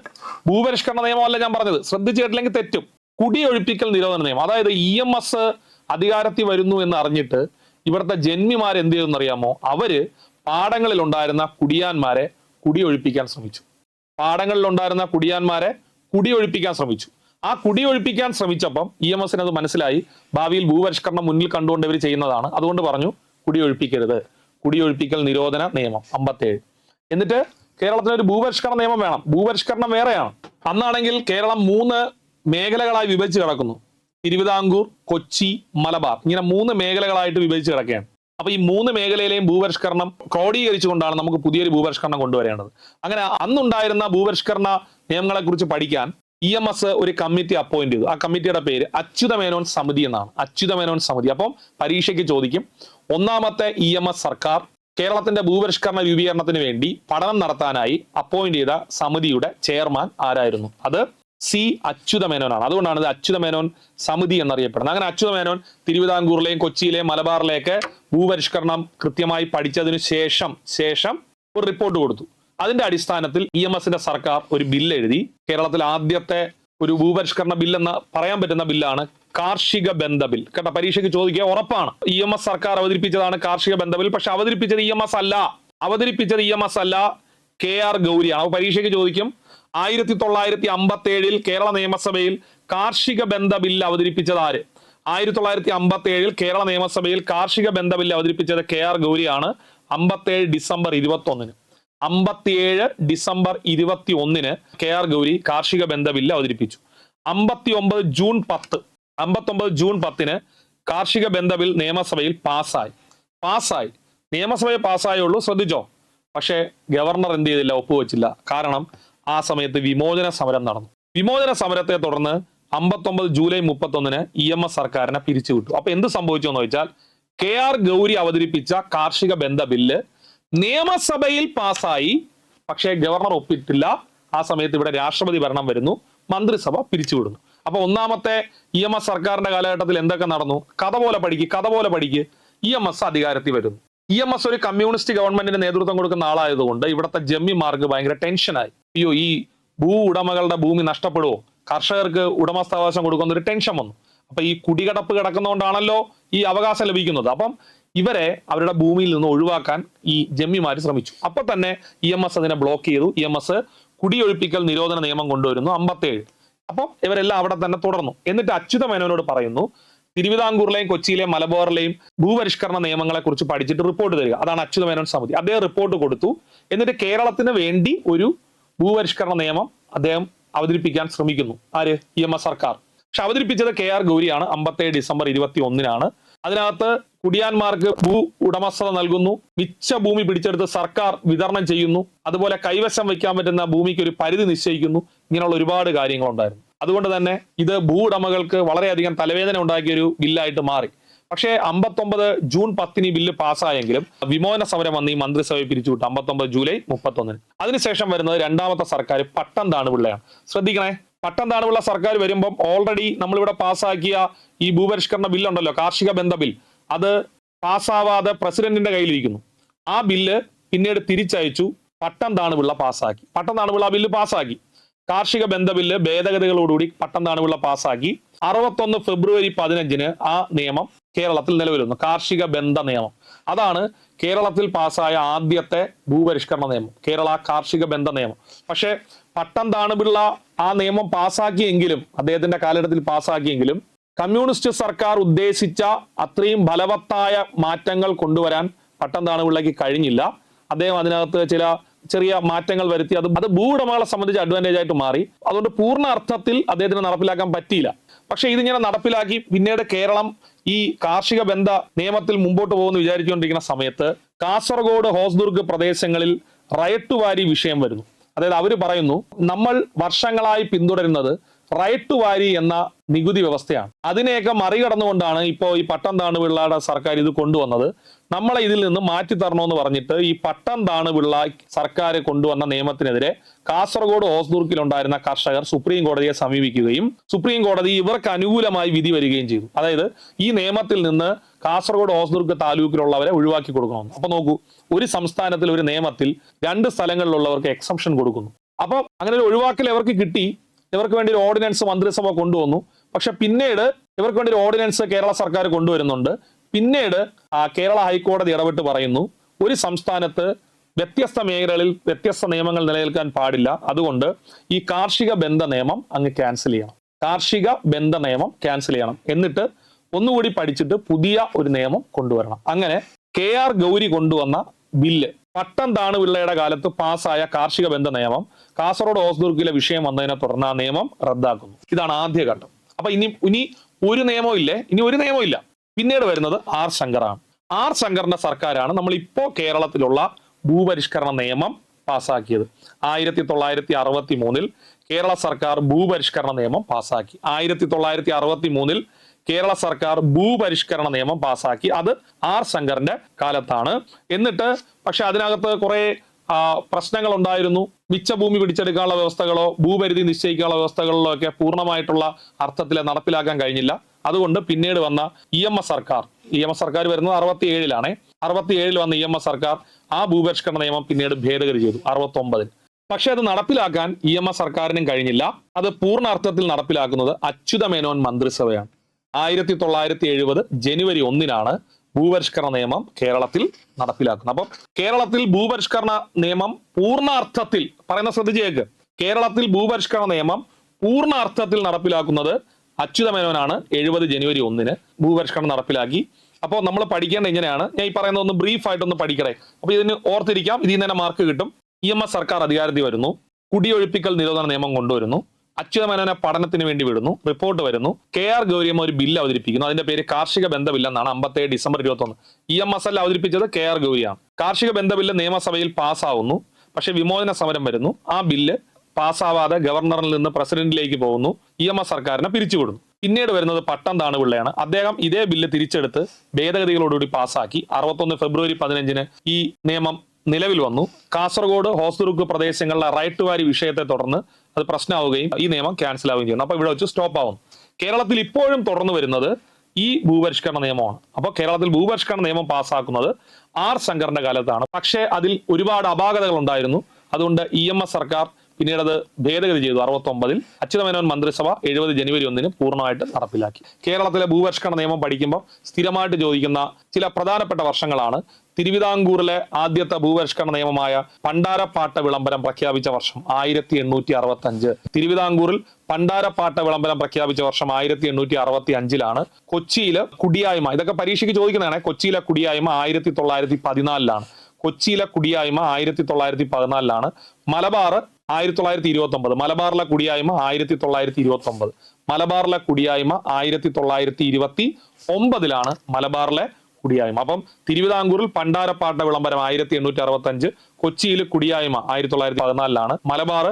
ഭൂപരിഷ്കരണ നിയമമല്ല ഞാൻ പറഞ്ഞത്, ശ്രദ്ധിച്ചു കേട്ടില്ലെങ്കിൽ തെറ്റും. കുടിയൊഴിപ്പിക്കൽ നിരോധന നിയമം. അതായത് EMS അധികാരത്തിൽ വരുന്നു എന്ന് അറിഞ്ഞിട്ട് ഇവിടുത്തെ ജന്മിമാർ എന്ത് ചെയ്തെന്ന് അറിയാമോ? അവര് പാടങ്ങളിൽ ഉണ്ടായിരുന്ന കുടിയാന്മാരെ കുടിയൊഴിപ്പിക്കാൻ ശ്രമിച്ചു. പാടങ്ങളിൽ ഉണ്ടായിരുന്ന കുടിയാന്മാരെ കുടിയൊഴിപ്പിക്കാൻ ശ്രമിച്ചു. ആ കുടിയൊഴിപ്പിക്കാൻ ശ്രമിച്ചപ്പം EMSന് അത് മനസ്സിലായി, ഭാവിയിൽ ഭൂപരിഷ്കരണം മുന്നിൽ കണ്ടുകൊണ്ട് ഇവർ ചെയ്യുന്നതാണ്. അതുകൊണ്ട് പറഞ്ഞു കുടിയൊഴിപ്പിക്കരുത്. കുടിയൊഴിപ്പിക്കൽ നിരോധന നിയമം 57. എന്നിട്ട് കേരളത്തിന് ഒരു ഭൂപരിഷ്കരണ നിയമം വേണം. ഭൂപരിഷ്കരണം വേറെയാണ്. അന്നാണെങ്കിൽ കേരളം 3 മേഖലകളായി വിഭജിച്ച് കിടക്കുന്നു. തിരുവിതാംകൂർ, കൊച്ചി, മലബാർ, ഇങ്ങനെ 3 മേഖലകളായിട്ട് വിഭജിച്ച് കിടക്കുകയാണ്. അപ്പൊ ഈ 3 മേഖലയിലെയും ഭൂപരിഷ്കരണം ക്രോഡീകരിച്ചുകൊണ്ടാണ് നമുക്ക് പുതിയൊരു ഭൂപരിഷ്കരണം കൊണ്ടുവരേണ്ടത്. അങ്ങനെ അന്നുണ്ടായിരുന്ന ഭൂപരിഷ്കരണ നിയമങ്ങളെ കുറിച്ച് പഠിക്കാൻ EMS ഒരു കമ്മിറ്റി അപ്പോയിന്റ് ചെയ്തു. ആ കമ്മിറ്റിയുടെ പേര് അച്യുതമേനോൻ സമിതി എന്നാണ്. അച്യുതമേനോൻ സമിതി. അപ്പം പരീക്ഷയ്ക്ക് ചോദിക്കും, ഒന്നാമത്തെ EMS സർക്കാർ കേരളത്തിന്റെ ഭൂപരിഷ്കരണ രൂപീകരണത്തിന് വേണ്ടി പഠനം നടത്താനായി അപ്പോയിന്റ് ചെയ്ത സമിതിയുടെ ചെയർമാൻ ആരായിരുന്നു? അത് സി അച്യുതമേനോനാണ്. അതുകൊണ്ടാണ് ഇത് അച്യുതമേനോൻ സമിതി എന്നറിയപ്പെടുന്നത്. അങ്ങനെ അച്യുതമേനോൻ തിരുവിതാംകൂറിലെയും കൊച്ചിയിലെയും മലബാറിലെയൊക്കെ ഭൂപരിഷ്കരണം കൃത്യമായി പഠിച്ചതിനു ശേഷം ഒരു റിപ്പോർട്ട് കൊടുത്തു. അതിന്റെ അടിസ്ഥാനത്തിൽ EMSന്റെ സർക്കാർ ഒരു ബില്ല് എഴുതി. കേരളത്തിൽ ആദ്യത്തെ ഒരു ഭൂപരിഷ്കരണ ബില്ലെന്ന് പറയാൻ പറ്റുന്ന ബില്ലാണ് കാർഷിക ബന്ധ ബിൽ. കേട്ടോ, പരീക്ഷയ്ക്ക് ചോദിക്കുക ഉറപ്പാണ്. EMS സർക്കാർ അവതരിപ്പിച്ചതാണ് കാർഷിക ബന്ധ ബിൽ. പക്ഷെ അവതരിപ്പിച്ചത് EMS അല്ല, KR ഗൗരിയാണ്. അപ്പൊ പരീക്ഷയ്ക്ക് ചോദിക്കും, 1957 കേരള നിയമസഭയിൽ കാർഷിക ബന്ധ ബില്ല് അവതരിപ്പിച്ചത് ആര്? 1957 കേരള നിയമസഭയിൽ കാർഷിക ബന്ധ ബില്ല് അവതരിപ്പിച്ചത് KR ഗൗരിയാണ്. 57 December 21. 57 December 21 KR Gauri കാർഷിക ബന്ധ ബില്ല് അവതരിപ്പിച്ചു. 59 ജൂൺ 10 കാർഷിക ബന്ധ ബിൽ നിയമസഭയിൽ പാസ്സായി. നിയമസഭയിൽ പാസ്സായുള്ളൂ, ശ്രദ്ധിച്ചോ. പക്ഷേ ഗവർണർ എന്ത് ചെയ്തില്ല? ഒപ്പുവെച്ചില്ല. കാരണം ആ സമയത്ത് വിമോചന സമരം നടന്നു. വിമോചന സമരത്തെ തുടർന്ന് 59 ജൂലൈ 31 EMS സർക്കാരിനെ പിരിച്ചുവിട്ടു. അപ്പൊ എന്ത് സംഭവിച്ചു എന്ന് വെച്ചാൽ, KR ഗൗരി അവതരിപ്പിച്ച കാർഷിക ബന്ധ ബില്ല് നിയമസഭയിൽ പാസ്സായി, പക്ഷേ ഗവർണർ ഒപ്പിട്ടില്ല. ആ സമയത്ത് ഇവിടെ രാഷ്ട്രപതി ഭരണം വരുന്നു, മന്ത്രിസഭ പിരിച്ചുവിടുന്നു. അപ്പൊ ഒന്നാമത്തെ EMS സർക്കാരിന്റെ കാലഘട്ടത്തിൽ എന്തൊക്കെ നടന്നു? കഥ പോലെ പഠിക്ക്. EMS അധികാരത്തിൽ വരുന്നു. EMS ഒരു കമ്മ്യൂണിസ്റ്റ് ഗവൺമെന്റിന് നേതൃത്വം കൊടുക്കുന്ന ആളായതുകൊണ്ട് ഇവിടുത്തെ ജമ്മിമാർക്ക് ഭയങ്കര ടെൻഷനായി. അയ്യോ, ഈ ഭൂ ഉടമകളുടെ ഭൂമി നഷ്ടപ്പെടുവോ, കർഷകർക്ക് ഉടമസ്ഥാവകാശം കൊടുക്കുന്ന ഒരു ടെൻഷൻ വന്നു. അപ്പൊ ഈ കുടികടപ്പ് കിടക്കുന്നതുകൊണ്ടാണല്ലോ ഈ അവകാശം ലഭിക്കുന്നത്. അപ്പം ഇവരെ അവരുടെ ഭൂമിയിൽ നിന്ന് ഒഴിവാക്കാൻ ഈ ജമ്മിമാർ ശ്രമിച്ചു. അപ്പൊ തന്നെ EMS അതിനെ ബ്ലോക്ക് ചെയ്തു. EMS കുടിയൊഴിപ്പിക്കൽ നിരോധന നിയമം കൊണ്ടുവരുന്നു 57. അപ്പം ഇവരെല്ലാം അവിടെ തന്നെ തുടർന്നു. എന്നിട്ട് അച്യുതമേനോനോട് പറയുന്നു, തിരുവിതാംകൂറിലെയും കൊച്ചിയിലെയും മലബാറിലെയും ഭൂപരിഷ്കരണ നിയമങ്ങളെ കുറിച്ച് പഠിച്ചിട്ട് റിപ്പോർട്ട് തരിക. അതാണ് അച്യുതമേനോൻ സമിതി. അദ്ദേഹം റിപ്പോർട്ട് കൊടുത്തു. എന്നിട്ട് കേരളത്തിന് വേണ്ടി ഒരു ഭൂപരിഷ്കരണ നിയമം അദ്ദേഹം അവതരിപ്പിക്കാൻ ശ്രമിക്കുന്നു. ആര്? EMS സർക്കാർ. പക്ഷെ അവതരിപ്പിച്ചത് KR ഗൗരിയാണ്. 57 ഡിസംബർ 21 അതിനകത്ത് കുടിയാന്മാർക്ക് ഭൂ ഉടമസ്ഥത നൽകുന്നു, മിച്ച ഭൂമി പിടിച്ചെടുത്ത് സർക്കാർ വിതരണം ചെയ്യുന്നു, അതുപോലെ കൈവശം വയ്ക്കാൻ പറ്റുന്ന ഭൂമിക്ക് ഒരു പരിധി നിശ്ചയിക്കുന്നു. ഇങ്ങനെയുള്ള ഒരുപാട് കാര്യങ്ങളുണ്ടായിരുന്നു. അതുകൊണ്ട് തന്നെ ഇത് ഭൂ ഉടമകൾക്ക് വളരെയധികം തലവേദന ഉണ്ടാക്കിയ ഒരു ബില്ലായിട്ട് മാറി. പക്ഷേ 59 ജൂൺ 10 ഈ ബില്ല് പാസ്സായെങ്കിലും വിമോചന സമരം വന്ന് ഈ മന്ത്രിസഭയെ പിരിച്ചുവിട്ടു 59 ജൂലൈ 31. അതിനുശേഷം വരുന്നത് രണ്ടാമത്തെ സർക്കാർ പട്ടം താണുപിള്ളയാണ്. ശ്രദ്ധിക്കണേ, പട്ടം താണുപിള്ള സർക്കാർ വരുമ്പം ഓൾറെഡി നമ്മളിവിടെ പാസ്സാക്കിയ ഈ ഭൂപരിഷ്കരണ ബില്ലുണ്ടല്ലോ, കാർഷിക ബന്ധ ബിൽ, അത് പാസ്സാവാതെ പ്രസിഡന്റിന്റെ കയ്യിലിരിക്കുന്നു. ആ ബില്ല് പിന്നീട് തിരിച്ചയച്ചു, പട്ടം താണുപിള്ള പാസ്സാക്കി. പട്ടം താണുപിള്ള ആ ബില്ല് പാസ്സാക്കി. കാർഷിക ബന്ധ ബില്ല് ഭേദഗതികളോടുകൂടി പട്ടം താണുപിള്ള പാസ്സാക്കി. 61 ഫെബ്രുവരി 15 ആ നിയമം കേരളത്തിൽ നിലവിൽ വന്നു. കാർഷിക ബന്ധ നിയമം, അതാണ് കേരളത്തിൽ പാസ്സായ ആദ്യത്തെ ഭൂപരിഷ്കരണ നിയമം, കേരള കാർഷിക ബന്ധ നിയമം. പക്ഷേ പട്ടം താണുപിള്ള ആ നിയമം പാസ്സാക്കിയെങ്കിലും, അദ്ദേഹത്തിന്റെ കാലഘട്ടത്തിൽ പാസ്സാക്കിയെങ്കിലും, കമ്മ്യൂണിസ്റ്റ് സർക്കാർ ഉദ്ദേശിച്ച അത്രയും ഫലവത്തായ മാറ്റങ്ങൾ കൊണ്ടുവരാൻ പട്ടം താണുപിള്ളയ്ക്ക് കഴിഞ്ഞില്ല. അദ്ദേഹം അതിനകത്ത് ചില ചെറിയ മാറ്റങ്ങൾ വരുത്തി. അത് ഭൂവുടമകളെ സംബന്ധിച്ച് അഡ്വാൻറ്റേജ് ആയിട്ട് മാറി. അതുകൊണ്ട് പൂർണ്ണ അർത്ഥത്തിൽ അദ്ദേഹത്തിന് നടപ്പിലാക്കാൻ പറ്റിയില്ല. പക്ഷെ ഇതിങ്ങനെ നടപ്പിലാക്കി പിന്നീട് കേരളം ഈ കാർഷിക ബന്ധ നിയമത്തിൽ മുമ്പോട്ട് പോകുമെന്ന് വിചാരിച്ചുകൊണ്ടിരിക്കുന്ന സമയത്ത് കാസർഗോഡ് ഹോസ്ദുർഗ് പ്രദേശങ്ങളിൽ റൈറ്റ് വാരി വിഷയം വരുന്നു. അതായത് അവർ പറയുന്നു, നമ്മൾ വർഷങ്ങളായി പിന്തുടരുന്നത് റൈറ്റ് ടു വാരി എന്ന നികുതി വ്യവസ്ഥയാണ്. അതിനെയൊക്കെ മറികടന്നുകൊണ്ടാണ് ഇപ്പോൾ ഈ പട്ടം താണുപിള്ളയുടെ സർക്കാർ ഇത് കൊണ്ടുവന്നത്. നമ്മളെ ഇതിൽ നിന്ന് മാറ്റി തരണമെന്ന് പറഞ്ഞിട്ട് ഈ പട്ടം താണുപിള്ള സർക്കാർ കൊണ്ടുവന്ന നിയമത്തിനെതിരെ കാസർഗോഡ് ഹോസ്ദുർഗിലുണ്ടായിരുന്ന കർഷകർ സുപ്രീം കോടതിയെ സമീപിക്കുകയും സുപ്രീം കോടതി ഇവർക്ക് അനുകൂലമായി വിധി വരികയും ചെയ്തു. അതായത് ഈ നിയമത്തിൽ നിന്ന് കാസർഗോഡ് ഹോസ്ദുർഗ് താലൂക്കിലുള്ളവരെ ഒഴിവാക്കി കൊടുക്കണമെന്ന്. അപ്പൊ നോക്കൂ, ഒരു സംസ്ഥാനത്തിൽ ഒരു നിയമത്തിൽ 2 സ്ഥലങ്ങളിലുള്ളവർക്ക് എക്സംഷൻ കൊടുക്കുന്നു. അപ്പൊ അങ്ങനെ ഒരു ഒഴിവാക്കൽ ഇവർക്ക് കിട്ടി. ഇവർക്ക് വേണ്ടി ഒരു ഓർഡിനൻസ് മന്ത്രിസഭ കൊണ്ടുവന്നു. പക്ഷെ പിന്നീട് ഇവർക്ക് വേണ്ടി ഒരു ഓർഡിനൻസ് കേരള സർക്കാർ കൊണ്ടുവരുന്നുണ്ട്. പിന്നീട് കേരള ഹൈക്കോടതി ഇടപെട്ട് പറയുന്നു, ഒരു സംസ്ഥാനത്ത് വ്യത്യസ്ത മേഖലകളിൽ വ്യത്യസ്ത നിയമങ്ങൾ നിലനിൽക്കാൻ പാടില്ല. അതുകൊണ്ട് ഈ കാർഷിക ബന്ധ നിയമം അങ്ങ് ക്യാൻസൽ ചെയ്യണം. കാർഷിക ബന്ധ നിയമം ക്യാൻസൽ ചെയ്യണം. എന്നിട്ട് ഒന്നുകൂടി പഠിച്ചിട്ട് പുതിയ ഒരു നിയമം കൊണ്ടുവരണം. അങ്ങനെ KR ഗൗരി കൊണ്ടുവന്ന ബില്ല്, പട്ടം താണുപിള്ളയുടെ കാലത്ത് പാസ്സായ കാർഷിക ബന്ധ നിയമം കാസർഗോഡ് ഹോസ്ദുർഗിലെ വിഷയം വന്നതിനെ തുടർന്ന് ആ നിയമം റദ്ദാക്കുന്നു. ഇതാണ് ആദ്യഘട്ടം. അപ്പൊ ഇനി ഒരു നിയമവും ഇല്ലേ, ഇനി ഒരു നിയമവും ഇല്ല. പിന്നീട് വരുന്നത് R ശങ്കറാണ്. R ശങ്കറിന്റെ സർക്കാരാണ് നമ്മൾ ഇപ്പോൾ കേരളത്തിലുള്ള ഭൂപരിഷ്കരണ നിയമം പാസ്സാക്കിയത്. 1963 കേരള സർക്കാർ ഭൂപരിഷ്കരണ നിയമം പാസ്സാക്കി. 1963 കേരള സർക്കാർ ഭൂപരിഷ്കരണ നിയമം പാസ്സാക്കി. അത് R ശങ്കറിന്റെ കാലത്താണ്. എന്നിട്ട് പക്ഷെ അതിനകത്ത് കുറെ പ്രശ്നങ്ങൾ ഉണ്ടായിരുന്നു. മിച്ച ഭൂമി പിടിച്ചെടുക്കാനുള്ള വ്യവസ്ഥകളോ ഭൂപരിധി നിശ്ചയിക്കാനുള്ള വ്യവസ്ഥകളിലോ ഒക്കെ പൂർണ്ണമായിട്ടുള്ള അർത്ഥത്തിൽ നടപ്പിലാക്കാൻ കഴിഞ്ഞില്ല. അതുകൊണ്ട് പിന്നീട് വന്ന EMS സർക്കാർ വരുന്നത് 67 67 വന്ന EMS സർക്കാർ ആ ഭൂപരിഷ്കരണ നിയമം പിന്നീട് ഭേദഗതി ചെയ്തു 69. പക്ഷെ അത് നടപ്പിലാക്കാൻ EMS സർക്കാരിനും കഴിഞ്ഞില്ല. അത് പൂർണ്ണ അർത്ഥത്തിൽ നടപ്പിലാക്കുന്നത് അച്യുതമേനോൻ മന്ത്രിസഭയാണ്. 1970 ജനുവരി 1 ഭൂപരിഷ്കരണ നിയമം കേരളത്തിൽ നടപ്പിലാക്കുന്നത്. അപ്പം കേരളത്തിൽ ഭൂപരിഷ്കരണ നിയമം പൂർണ്ണ അർത്ഥത്തിൽ, പറയുന്ന ശ്രദ്ധിച്ചേക്ക്, കേരളത്തിൽ ഭൂപരിഷ്കരണ നിയമം പൂർണ്ണ അർത്ഥത്തിൽ നടപ്പിലാക്കുന്നത് അച്യുതമേനോനാണ്. 70 ജനുവരി 1 ഭൂപരിഷ്കരണം നടപ്പിലാക്കി. അപ്പോൾ നമ്മൾ പഠിക്കേണ്ട ഇങ്ങനെയാണ്. ഞാൻ ഈ പറയുന്നത് ഒന്ന് ബ്രീഫ് ആയിട്ടൊന്ന് പഠിക്കണേ. അപ്പൊ ഇതിന് ഓർത്തിരിക്കാം, ഇതിൽ നിന്ന് തന്നെ മാർക്ക് കിട്ടും. EMS സർക്കാർ അധികാരത്തിൽ വരുന്നു, കുടിയൊഴിപ്പിക്കൽ നിരോധന നിയമം കൊണ്ടുവരുന്നു, അച്യുതമേനോനെ പഠനത്തിന് വേണ്ടി വിടുന്നു, റിപ്പോർട്ട് വരുന്നു, KR ഗൗരിയമ്മ ഒരു ബില്ല് അവതരിപ്പിക്കുന്നു. അതിന്റെ പേര് കാർഷിക ബന്ധ ബില്ലെന്നാണ്. 57 ഡിസംബർ 21. EMS അല്ല അവതരിപ്പിച്ചത്, KR ഗൗരിയാണ്. കാർഷിക ബന്ധ ബില്ല് നിയമസഭയിൽ പാസ്സാവുന്നു. പക്ഷെ വിമോചന സമരം വരുന്നു. ആ ബില്ല് പാസ്സാവാതെ ഗവർണറിൽ നിന്ന് പ്രസിഡന്റിലേക്ക് പോകുന്നു. EMS സർക്കാരിനെ പിരിച്ചുവിടുന്നു. പിന്നീട് വരുന്നത് പട്ടം താണുപിള്ളയാണ്. അദ്ദേഹം ഇതേ ബില്ല് തിരിച്ചെടുത്ത് ഭേദഗതികളോടുകൂടി പാസ്സാക്കി. 61 ഫെബ്രുവരി 15 ഈ നിയമം നിലവിൽ വന്നു. കാസർഗോഡ് ഹോസ്ദുർഗ് പ്രദേശങ്ങളിലെ റൈറ്റ് ടു വാരി വിഷയത്തെ തുടർന്ന് അത് പ്രശ്നമാവുകയും ഈ നിയമം ക്യാൻസൽ ആവുകയും ചെയ്യുന്നു. അപ്പൊ ഇവിടെ വെച്ച് സ്റ്റോപ്പ് ആവുന്നു. കേരളത്തിൽ ഇപ്പോഴും തുടർന്ന് വരുന്നത് ഈ ഭൂപരിഷ്കരണ നിയമമാണ്. അപ്പോൾ കേരളത്തിൽ ഭൂപരിഷ്കരണ നിയമം പാസ്സാക്കുന്നത് R ശങ്കറിന്റെ കാലത്താണ്. പക്ഷേ അതിൽ ഒരുപാട് അപാകതകൾ ഉണ്ടായിരുന്നു. അതുകൊണ്ട് EMS സർക്കാർ പിന്നീട് അത് ഭേദഗതി ചെയ്തു 69. അച്യുതമേനോൻ മന്ത്രിസഭ 70 ജനുവരി 1 പൂർണ്ണമായിട്ട് നടപ്പിലാക്കി. കേരളത്തിലെ ഭൂപരിഷ്കരണ നിയമം പഠിക്കുമ്പോൾ സ്ഥിരമായിട്ട് ചോദിക്കുന്ന ചില പ്രധാനപ്പെട്ട വർഷങ്ങളാണ്. തിരുവിതാംകൂറിലെ ആദ്യത്തെ ഭൂപരിഷ്കരണ നിയമമായ പണ്ടാരപ്പാട്ട വിളംബരം പ്രഖ്യാപിച്ച വർഷം 1865. തിരുവിതാംകൂറിൽ പണ്ടാരപ്പാട്ട വിളംബരം പ്രഖ്യാപിച്ച വർഷം 1865. കൊച്ചിയില് കുടിയായ്മ, ഇതൊക്കെ പരീക്ഷയ്ക്ക് ചോദിക്കുന്നതാണ്. കൊച്ചിയിലെ കുടിയായ്മ 1914. കൊച്ചിയിലെ കുടിയായ്മ 1914 മലബാർ 1929. മലബാറിലെ കുടിയായ്മ 1929. മലബാറിലെ കുടിയായ്മ 1929 മലബാറിലെ കുടിയായ്മ. അപ്പം തിരുവിതാംകൂറിൽ പണ്ടാരപ്പാട്ട വിളംബരം 1865, കൊച്ചിയിൽ കുടിയായ്മ 1914 മലബാർ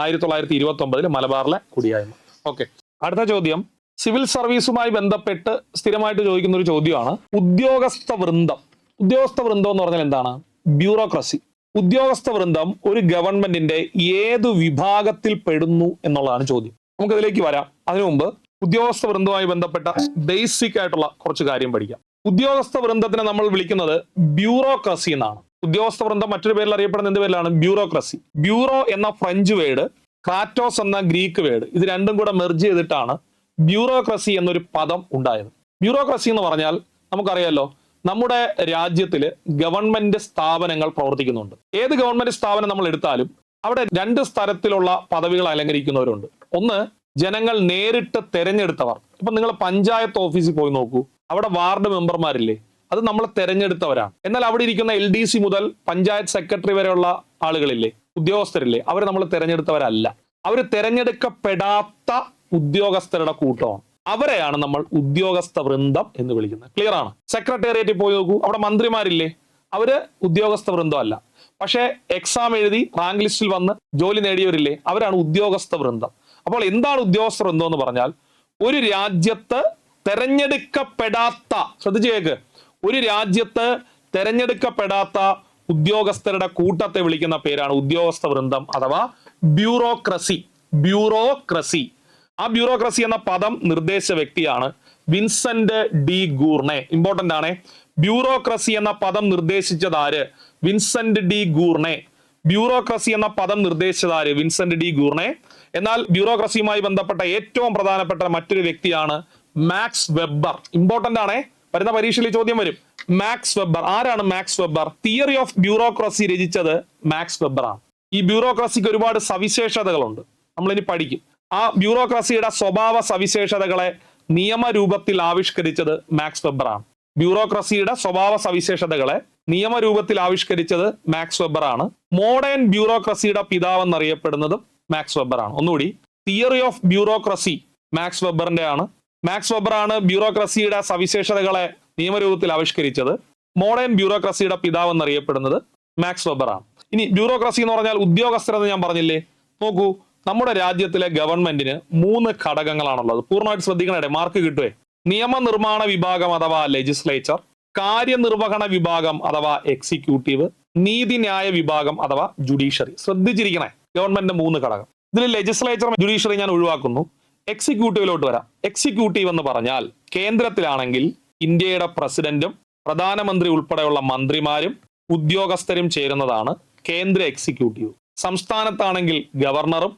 1929 മലബാറിലെ കുടിയായ്മ. ഓക്കെ, അടുത്ത ചോദ്യം സിവിൽ സർവീസുമായി ബന്ധപ്പെട്ട് സ്ഥിരമായിട്ട് ചോദിക്കുന്ന ഒരു ചോദ്യമാണ് ഉദ്യോഗസ്ഥ വൃന്ദം. ഉദ്യോഗസ്ഥ വൃന്ദം എന്ന് പറഞ്ഞാൽ എന്താണ്? ബ്യൂറോക്രസി. ഉദ്യോഗസ്ഥ വൃന്ദം ഒരു ഗവൺമെന്റിന്റെ ഏതു വിഭാഗത്തിൽ പെടുന്നു എന്നുള്ളതാണ് ചോദ്യം. നമുക്ക് ഇതിലേക്ക് വരാം. അതിനു മുമ്പ് ഉദ്യോഗസ്ഥ വൃന്ദവുമായി ബന്ധപ്പെട്ട ബേസിക് ആയിട്ടുള്ള കുറച്ച് കാര്യം പഠിക്കാം. ഉദ്യോഗസ്ഥ വൃന്ദത്തിനെ നമ്മൾ വിളിക്കുന്നത് ബ്യൂറോക്രസി എന്നാണ്. ഉദ്യോഗസ്ഥ വൃന്ദം മറ്റൊരു പേരിൽ അറിയപ്പെടുന്ന എന്ത് പേരിലാണ്? ബ്യൂറോക്രസി. ബ്യൂറോ എന്ന ഫ്രഞ്ച് വേർഡ്, ക്രാറ്റോസ് എന്ന ഗ്രീക്ക് വേർഡ്, ഇത് രണ്ടും കൂടെ മെർജ് ചെയ്തിട്ടാണ് ബ്യൂറോക്രസി എന്നൊരു പദം ഉണ്ടായത്. ബ്യൂറോക്രസി എന്ന് പറഞ്ഞാൽ നമുക്കറിയാലോ, നമ്മുടെ രാജ്യത്തിൽ ഗവൺമെന്റ് സ്ഥാപനങ്ങൾ പ്രവർത്തിക്കുന്നുണ്ട്. ഏത് ഗവൺമെന്റ് സ്ഥാപനം നമ്മൾ എടുത്താലും അവിടെ രണ്ട് തരത്തിലുള്ള പദവികൾ അലങ്കരിക്കുന്നവരുണ്ട്. ഒന്ന്, ജനങ്ങൾ നേരിട്ട് തെരഞ്ഞെടുത്തവർ. ഇപ്പൊ നിങ്ങൾ പഞ്ചായത്ത് ഓഫീസിൽ പോയി നോക്കൂ, അവിടെ വാർഡ് മെമ്പർമാരില്ലേ, അത് നമ്മൾ തെരഞ്ഞെടുത്തവരാണ്. എന്നാൽ അവിടെ ഇരിക്കുന്ന LDC മുതൽ പഞ്ചായത്ത് സെക്രട്ടറി വരെയുള്ള ആളുകളില്ലേ, ഉദ്യോഗസ്ഥരില്ലേ, അവർ നമ്മൾ തെരഞ്ഞെടുത്തവരല്ല. അവർ തെരഞ്ഞെടുക്കപ്പെടാത്ത ഉദ്യോഗസ്ഥരുടെ കൂട്ടമാണ്. അവരെയാണ് നമ്മൾ ഉദ്യോഗസ്ഥ വൃന്ദം എന്ന് വിളിക്കുന്നത്. ക്ലിയർ ആണ്? സെക്രട്ടേറിയറ്റിൽ പോയി നോക്കൂ, അവിടെ മന്ത്രിമാരില്ലേ, അവര് ഉദ്യോഗസ്ഥ വൃന്ദം അല്ല. പക്ഷേ എക്സാം എഴുതി റാങ്ക് ലിസ്റ്റിൽ വന്ന് ജോലി നേടിയവരില്ലേ, അവരാണ് ഉദ്യോഗസ്ഥ വൃന്ദം. അപ്പോൾ എന്താണ് ഉദ്യോഗസ്ഥ വൃന്ദം എന്ന് പറഞ്ഞാൽ, ഒരു രാജ്യത്ത് തെരഞ്ഞെടുക്കപ്പെടാത്ത, ശ്രദ്ധിച്ചു കേക്ക്, ഒരു രാജ്യത്ത് തെരഞ്ഞെടുക്കപ്പെടാത്ത ഉദ്യോഗസ്ഥരുടെ കൂട്ടത്തെ വിളിക്കുന്ന പേരാണ് ഉദ്യോഗസ്ഥ വൃന്ദം അഥവാ ബ്യൂറോക്രസി. ബ്യൂറോക്രസി. ആ ബ്യൂറോക്രസി എന്ന പദം നിർദ്ദേശിച്ച വ്യക്തിയാണ് വിൻസെന്റ് ഡി ഗൂർണെ. ഇമ്പോർട്ടന്റ് ആണ്. ബ്യൂറോക്രസി എന്ന പദം നിർദ്ദേശിച്ചത് ആര്? Vincent de ഗൂർണെ. ബ്യൂറോക്രസി എന്ന പദം നിർദ്ദേശിച്ചത് ആര്? Vincent de Gournay. എന്നാൽ ബ്യൂറോക്രസിയുമായി ബന്ധപ്പെട്ട ഏറ്റവും പ്രധാനപ്പെട്ട മറ്റൊരു വ്യക്തിയാണ് മാക്സ് വെബർ. ഇമ്പോർട്ടന്റ് ആണ്, വരുന്ന പരീക്ഷയിൽ ചോദ്യം വരും. Max Weber. ആരാണ് Max Weber? Theory of bureaucracy രചിച്ചത് മാക്സ് വെബർ ആണ്. ഈ ബ്യൂറോക്രസിക്ക് ഒരുപാട് സവിശേഷതകളുണ്ട്, നമ്മളിനി പഠിക്കും. ആ ബ്യൂറോക്രസിയുടെ സ്വഭാവ സവിശേഷതകളെ നിയമരൂപത്തിൽ ആവിഷ്കരിച്ചത് മാക്സ് വെബർ ആണ്. ബ്യൂറോക്രസിയുടെ സ്വഭാവ സവിശേഷതകളെ നിയമരൂപത്തിൽ ആവിഷ്കരിച്ചത് മാക്സ് വെബർ ആണ്. മോഡേൺ ബ്യൂറോക്രസിയുടെ പിതാവ് എന്നറിയപ്പെടുന്നതും മാക്സ് വെബർ ആണ്. ഒന്നുകൂടി, തിയറി ഓഫ് ബ്യൂറോക്രസി മാക്സ് വെബറിന്റെ ആണ്. മാക്സ് വെബർ ആണ് ബ്യൂറോക്രസിയുടെ സവിശേഷതകളെ നിയമരൂപത്തിൽ ആവിഷ്കരിച്ചത്. മോഡേൺ ബ്യൂറോക്രസിയുടെ പിതാവ് എന്നറിയപ്പെടുന്നത് മാക്സ് വെബർ ആണ്. ഇനി ബ്യൂറോക്രസി എന്ന് പറഞ്ഞാൽ ഉദ്യോഗസ്ഥരെന്ന് ഞാൻ പറഞ്ഞില്ലേ, നോക്കൂ, നമ്മുടെ രാജ്യത്തിലെ ഗവൺമെന്റിന് 3 ഘടകങ്ങളാണുള്ളത്. പൂർണ്ണമായിട്ട് ശ്രദ്ധിക്കണേ, മാർക്ക് കിട്ടുവേ. നിയമനിർമ്മാണ വിഭാഗം അഥവാ ലെജിസ്ലേച്ചർ, കാര്യനിർവഹണ വിഭാഗം അഥവാ എക്സിക്യൂട്ടീവ്, നീതിന്യായ വിഭാഗം അഥവാ ജുഡീഷ്യറി. ശ്രദ്ധിച്ചിരിക്കണേ, ഗവൺമെന്റിന്റെ 3 ഘടകം. ഇതിൽ ലെജിസ്ലേച്ചർ, ജുഡീഷ്യറി ഞാൻ ഒഴിവാക്കുന്നു. എക്സിക്യൂട്ടീവിലോട്ട് വരാം. എക്സിക്യൂട്ടീവ് എന്ന് പറഞ്ഞാൽ കേന്ദ്രത്തിലാണെങ്കിൽ ഇന്ത്യയുടെ പ്രസിഡന്റും പ്രധാനമന്ത്രി ഉൾപ്പെടെയുള്ള മന്ത്രിമാരും ഉദ്യോഗസ്ഥരും ചേരുന്നതാണ് കേന്ദ്ര എക്സിക്യൂട്ടീവ്. സംസ്ഥാനത്താണെങ്കിൽ ഗവർണറും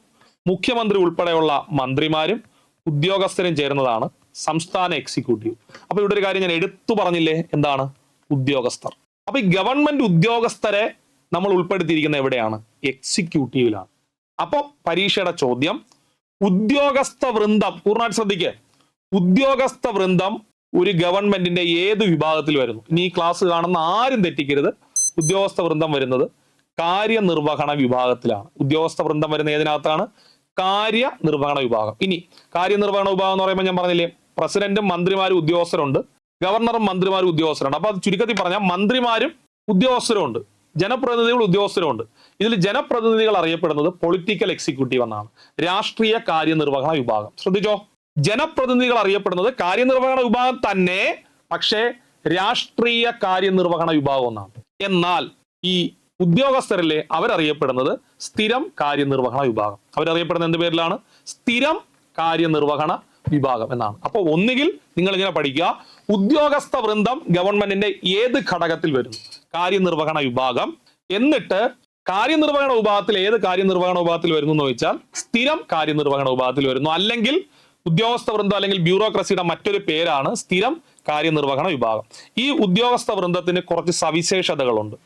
മുഖ്യമന്ത്രി ഉൾപ്പെടെയുള്ള മന്ത്രിമാരും ഉദ്യോഗസ്ഥരും ചേരുന്നതാണ് സംസ്ഥാന എക്സിക്യൂട്ടീവ്. അപ്പൊ ഇവിടെ ഒരു കാര്യം ഞാൻ എടുത്തു പറഞ്ഞില്ലേ, എന്താണ്? ഉദ്യോഗസ്ഥർ. അപ്പൊ ഈ ഗവൺമെന്റ് ഉദ്യോഗസ്ഥരെ നമ്മൾ ഉൾപ്പെടുത്തിയിരിക്കുന്ന എവിടെയാണ്? എക്സിക്യൂട്ടീവിലാണ്. അപ്പൊ പരീക്ഷയുടെ ചോദ്യം, ഉദ്യോഗസ്ഥ വൃന്ദം, പൂർണ്ണമായിട്ട് ശ്രദ്ധിക്കുക, ഉദ്യോഗസ്ഥ വൃന്ദം ഒരു ഗവൺമെന്റിന്റെ ഏത് വിഭാഗത്തിൽ വരുന്നു? ഇനി ഈ ക്ലാസ് കാണുന്ന ആരും തെറ്റിക്കരുത്, ഉദ്യോഗസ്ഥ വൃന്ദം വരുന്നത് കാര്യനിർവഹണ വിഭാഗത്തിലാണ്. ഉദ്യോഗസ്ഥ വൃന്ദം വരുന്ന ഏതിനകത്താണ്? കാര്യനിർവഹണ വിഭാഗം. ഇനി കാര്യനിർവഹണ വിഭാഗം എന്ന് പറയുമ്പോൾ ഞാൻ പറഞ്ഞില്ലേ, പ്രസിഡന്റും മന്ത്രിമാരും ഉദ്യോഗസ്ഥരുണ്ട്, ഗവർണറും മന്ത്രിമാരും ഉദ്യോഗസ്ഥരുണ്ട്. അപ്പൊ അത് ചുരുക്കത്തിൽ പറഞ്ഞാൽ മന്ത്രിമാരും ഉദ്യോഗസ്ഥരുണ്ട്, ജനപ്രതിനിധികൾ ഉദ്യോഗസ്ഥരുണ്ട്. ഇതിൽ ജനപ്രതിനിധികൾ അറിയപ്പെടുന്നത് പൊളിറ്റിക്കൽ എക്സിക്യൂട്ടീവ് എന്നാണ്, രാഷ്ട്രീയ കാര്യനിർവഹണ വിഭാഗം. ശ്രദ്ധിച്ചോ, ജനപ്രതിനിധികൾ അറിയപ്പെടുന്നത് കാര്യനിർവഹണ വിഭാഗം തന്നെ, പക്ഷേ രാഷ്ട്രീയ കാര്യനിർവഹണ വിഭാഗം എന്നാണ്. എന്നാൽ ഈ ഉദ്യോഗസ്ഥരിലെ അവരറിയപ്പെടുന്നത് സ്ഥിരം കാര്യനിർവഹണ വിഭാഗം. അവരറിയപ്പെടുന്ന എന്ത് പേരിലാണ്? സ്ഥിരം കാര്യനിർവഹണ വിഭാഗം എന്നാണ്. അപ്പൊ ഒന്നുകിൽ നിങ്ങൾ ഇങ്ങനെ പഠിക്കുക, ഉദ്യോഗസ്ഥ വൃന്ദം ഗവൺമെന്റിന്റെ ഏത് ഘടകത്തിൽ വരുന്നു? കാര്യനിർവഹണ വിഭാഗം. എന്നിട്ട് കാര്യനിർവഹണ വിഭാഗത്തിൽ ഏത് കാര്യനിർവഹണ വിഭാഗത്തിൽ വരുന്നു എന്ന് ചോദിച്ചാൽ സ്ഥിരം കാര്യനിർവഹണ വിഭാഗത്തിൽ വരുന്നു. അല്ലെങ്കിൽ ഉദ്യോഗസ്ഥ വൃന്ദം അല്ലെങ്കിൽ ബ്യൂറോക്രസിയുടെ മറ്റൊരു പേരാണ് സ്ഥിരം കാര്യനിർവഹണ വിഭാഗം. ഈ ഉദ്യോഗസ്ഥ വൃന്ദത്തിന് കുറച്ച് സവിശേഷതകളുണ്ട്,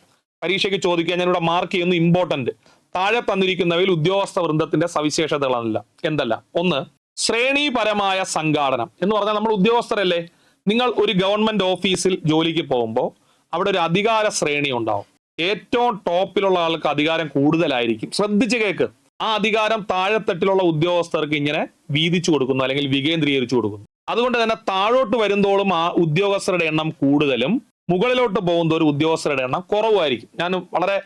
പരീക്ഷയ്ക്ക് ചോദിക്കാൻ ഞാനിവിടെ മാർക്ക് ചെയ്യുന്നു. ഇമ്പോർട്ടന്റ്, താഴെ തന്നിരിക്കുന്നവയിൽ ഉദ്യോഗസ്ഥ വൃന്ദത്തിന്റെ സവിശേഷതകളല്ല എന്തല്ല? ഒന്ന്, ശ്രേണീപരമായ സംഘാടനം എന്ന് പറഞ്ഞാൽ നമ്മൾ ഉദ്യോഗസ്ഥരല്ലേ, നിങ്ങൾ ഒരു ഗവൺമെന്റ് ഓഫീസിൽ ജോലിക്ക് പോകുമ്പോൾ അവിടെ ഒരു അധികാര ശ്രേണി ഉണ്ടാവും. ഏറ്റവും ടോപ്പിലുള്ള ആൾക്ക് അധികാരം കൂടുതലായിരിക്കും. ശ്രദ്ധിച്ച് കേൾക്ക്. ആ അധികാരം താഴെത്തട്ടിലുള്ള ഉദ്യോഗസ്ഥർക്ക് ഇങ്ങനെ വീതിച്ചു കൊടുക്കുന്നു, അല്ലെങ്കിൽ വികേന്ദ്രീകരിച്ചു കൊടുക്കുന്നു. അതുകൊണ്ട് തന്നെ താഴോട്ട് വരുന്തോറും ആ ഉദ്യോഗസ്ഥരുടെ എണ്ണം കൂടുതലും മുകളിലോട്ട് പോകുന്നതോറും ഉദ്യോഗസ്ഥരുടെ എണ്ണം കുറവായിരിക്കും. ഞാൻ വളരെ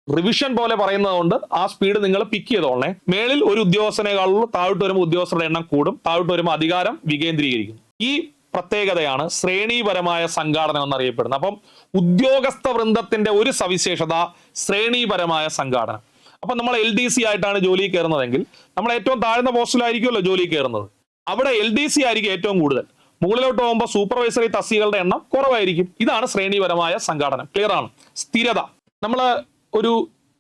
റിവിഷൻ പോലെ പറയുന്നത് കൊണ്ട് ആ സ്പീഡ് നിങ്ങൾ പിക്ക് ചെയ്തോളണേ. മേളിൽ ഒരു ഉദ്യോഗസ്ഥനേക്കാളുള്ള താഴോട്ട് വരുമ്പോൾ ഉദ്യോഗസ്ഥരുടെ എണ്ണം കൂടും, താഴോട്ട് വരുമ്പോൾ അധികാരം വികേന്ദ്രീകരിക്കും. ഈ പ്രത്യേകതയാണ് ശ്രേണീപരമായ സംഘാടനം എന്നറിയപ്പെടുന്നത്. അപ്പം ഉദ്യോഗസ്ഥ വൃന്ദത്തിന്റെ ഒരു സവിശേഷത ശ്രേണീപരമായ സംഘാടനം. അപ്പൊ നമ്മൾ LDC ആയിട്ടാണ് ജോലി കയറുന്നതെങ്കിൽ നമ്മൾ ഏറ്റവും താഴ്ന്ന പോസ്റ്റിലായിരിക്കുമല്ലോ ജോലി കയറുന്നത്. അവിടെ LDC ആയിരിക്കും ഏറ്റവും കൂടുതൽ. മുകളിലോട്ട് പോകുമ്പോൾ സൂപ്പർവൈസറി തസ്തികകളുടെ എണ്ണം കുറവായിരിക്കും. ഇതാണ് ശ്രേണീപരമായ സംഘാടനം. ക്ലിയർ ആണ്. സ്ഥിരത. നമ്മൾ ഒരു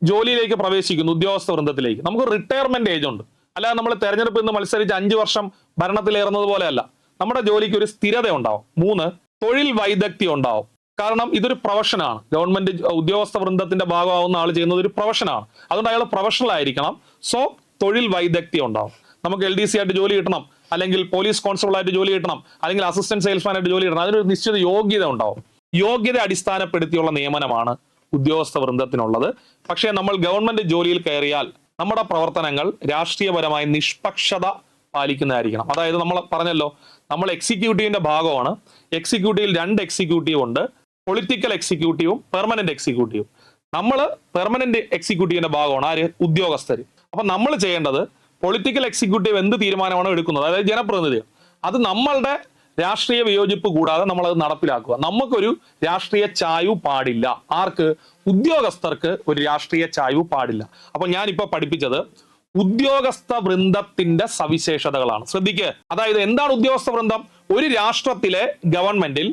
ജോലിയിലേക്ക് പ്രവേശിക്കുന്നു, ഉദ്യോഗസ്ഥ വൃന്ദത്തിലേക്ക്. നമുക്ക് റിട്ടയർമെന്റ് ഏജ് ഉണ്ട്. അല്ലാതെ നമ്മൾ തെരഞ്ഞെടുപ്പിൽ നിന്ന് മത്സരിച്ച് 5 വർഷം ഭരണത്തിലേറുന്നത് പോലെയല്ല. നമ്മുടെ ജോലിക്ക് ഒരു സ്ഥിരത ഉണ്ടാവും. 3, തൊഴിൽ വൈദഗ്ധ്യം ഉണ്ടാവും. കാരണം ഇതൊരു പ്രൊഫഷനാണ്. ഗവൺമെന്റ് ഉദ്യോഗസ്ഥ വൃന്ദത്തിന്റെ ഭാഗമാവുന്ന ആൾ ചെയ്യുന്നത് ഒരു പ്രൊഫഷനാണ്. അതുകൊണ്ട് അയാൾ പ്രൊഫഷണൽ ആയിരിക്കണം. സോ തൊഴിൽ വൈദഗ്ധ്യം ഉണ്ടാവും. നമുക്ക് LDC ആയിട്ട് ജോലി കിട്ടണം, അല്ലെങ്കിൽ പോലീസ് കോൺസ്റ്റബിൾ ആയിട്ട് ജോലി കിട്ടണം, അല്ലെങ്കിൽ അസിസ്റ്റന്റ് സെയിൽസ്മാൻ ആയിട്ട് ജോലി കിട്ടണം. അതിനൊരു നിശ്ചിത യോഗ്യത ഉണ്ടാവും. യോഗ്യത അടിസ്ഥാനപ്പെടുത്തിയുള്ള നിയമനമാണ് ഉദ്യോഗസ്ഥ വൃന്ദത്തിനുള്ളത്. പക്ഷേ നമ്മൾ ഗവൺമെന്റ് ജോലിയിൽ കയറിയാൽ നമ്മുടെ പ്രവർത്തനങ്ങൾ രാഷ്ട്രീയപരമായി നിഷ്പക്ഷത പാലിക്കുന്നതായിരിക്കണം. അതായത് നമ്മൾ പറഞ്ഞല്ലോ, നമ്മൾ എക്സിക്യൂട്ടീവിന്റെ ഭാഗമാണ്. എക്സിക്യൂട്ടീവിൽ 2 എക്സിക്യൂട്ടീവ് ഉണ്ട്. പൊളിറ്റിക്കൽ എക്സിക്യൂട്ടീവും പെർമനന്റ് എക്സിക്യൂട്ടീവും. നമ്മൾ പെർമനന്റ് എക്സിക്യൂട്ടീവിന്റെ ഭാഗമാണ് ആര്? ഉദ്യോഗസ്ഥർ. അപ്പൊ നമ്മൾ ചെയ്യേണ്ടത് പൊളിറ്റിക്കൽ എക്സിക്യൂട്ടീവ് എന്ത് തീരുമാനമാണോ എടുക്കുന്നത്, അതായത് ജനപ്രതിനിധികൾ, അത് നമ്മളുടെ രാഷ്ട്രീയ വിയോജിപ്പ് കൂടാതെ നമ്മൾ അത് നടപ്പിലാക്കുക. നമുക്കൊരു രാഷ്ട്രീയ ചായ്വ് പാടില്ല. ആർക്ക്? ഉദ്യോഗസ്ഥർക്ക് ഒരു രാഷ്ട്രീയ ചായ്വ് പാടില്ല. അപ്പൊ ഞാനിപ്പോ പഠിപ്പിച്ചത് ഉദ്യോഗസ്ഥ വൃന്ദത്തിന്റെ സവിശേഷതകളാണ്. ശ്രദ്ധിക്കുക. അതായത് എന്താണ് ഉദ്യോഗസ്ഥ വൃന്ദം? ഒരു രാഷ്ട്രത്തിലെ ഗവൺമെന്റിൽ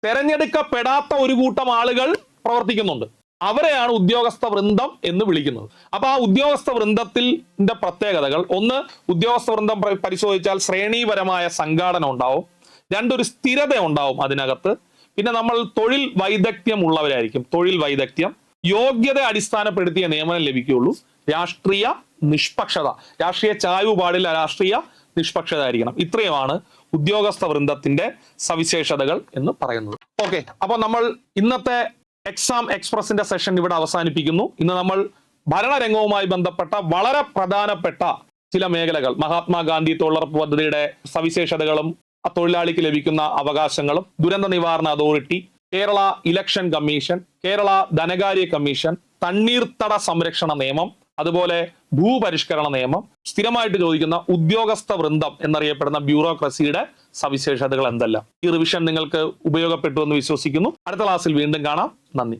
തെരഞ്ഞെടുക്കപ്പെടാത്ത ഒരു കൂട്ടം ആളുകൾ പ്രവർത്തിക്കുന്നുണ്ട്. അവരെയാണ് ഉദ്യോഗസ്ഥ വൃന്ദം എന്ന് വിളിക്കുന്നത്. അപ്പൊ ആ ഉദ്യോഗസ്ഥ വൃന്ദത്തിന്റെ പ്രത്യേകതകൾ: 1, ഉദ്യോഗസ്ഥ വൃന്ദം പരിശോധിച്ചാൽ ശ്രേണീപരമായ സംഘാടനം ഉണ്ടാവും. 2, ഒരു സ്ഥിരത ഉണ്ടാവും അതിനകത്ത്. പിന്നെ നമ്മൾ തൊഴിൽ വൈദഗ്ധ്യം ഉള്ളവരായിരിക്കും. തൊഴിൽ വൈദഗ്ധ്യം. യോഗ്യത അടിസ്ഥാനപ്പെടുത്തിയ നിയമനം ലഭിക്കുകയുള്ളൂ. രാഷ്ട്രീയ നിഷ്പക്ഷത. രാഷ്ട്രീയ ചായ്വ് പാടില്ല, രാഷ്ട്രീയ നിഷ്പക്ഷത ആയിരിക്കണം. ഇത്രയുമാണ് ഉദ്യോഗസ്ഥ വൃന്ദത്തിന്റെ സവിശേഷതകൾ എന്ന് പറയുന്നത്. ഓക്കെ, അപ്പൊ നമ്മൾ ഇന്നത്തെ എക്സാം എക്സ്പ്രസിന്റെ സെഷൻ ഇവിടെ അവസാനിപ്പിക്കുന്നു. ഇന്ന് നമ്മൾ ഭരണരംഗവുമായി ബന്ധപ്പെട്ട വളരെ പ്രധാനപ്പെട്ട ചില മേഖലകൾ, മഹാത്മാഗാന്ധി തൊഴിലുറപ്പ് പദ്ധതിയുടെ സവിശേഷതകളും തൊഴിലാളിക്ക് ലഭിക്കുന്ന അവകാശങ്ങളും, ദുരന്ത നിവാരണ authority, Kerala election commission, Kerala ധനകാര്യ കമ്മീഷൻ, തണ്ണീർത്തട സംരക്ഷണ നിയമം, അതുപോലെ ഭൂപരിഷ്കരണ നിയമം, സ്ഥിരമായിട്ട് ചോദിക്കുന്ന ഉദ്യോഗസ്ഥ വൃന്ദം എന്നറിയപ്പെടുന്ന ബ്യൂറോക്രസിയുടെ സവിശേഷതകൾ എന്തെല്ലാം. ഈ റിവിഷൻ നിങ്ങൾക്ക് ഉപയോഗപ്പെട്ടു എന്ന് വിശ്വസിക്കുന്നു. അടുത്ത ക്ലാസ്സിൽ വീണ്ടും കാണാം. നന്ദി.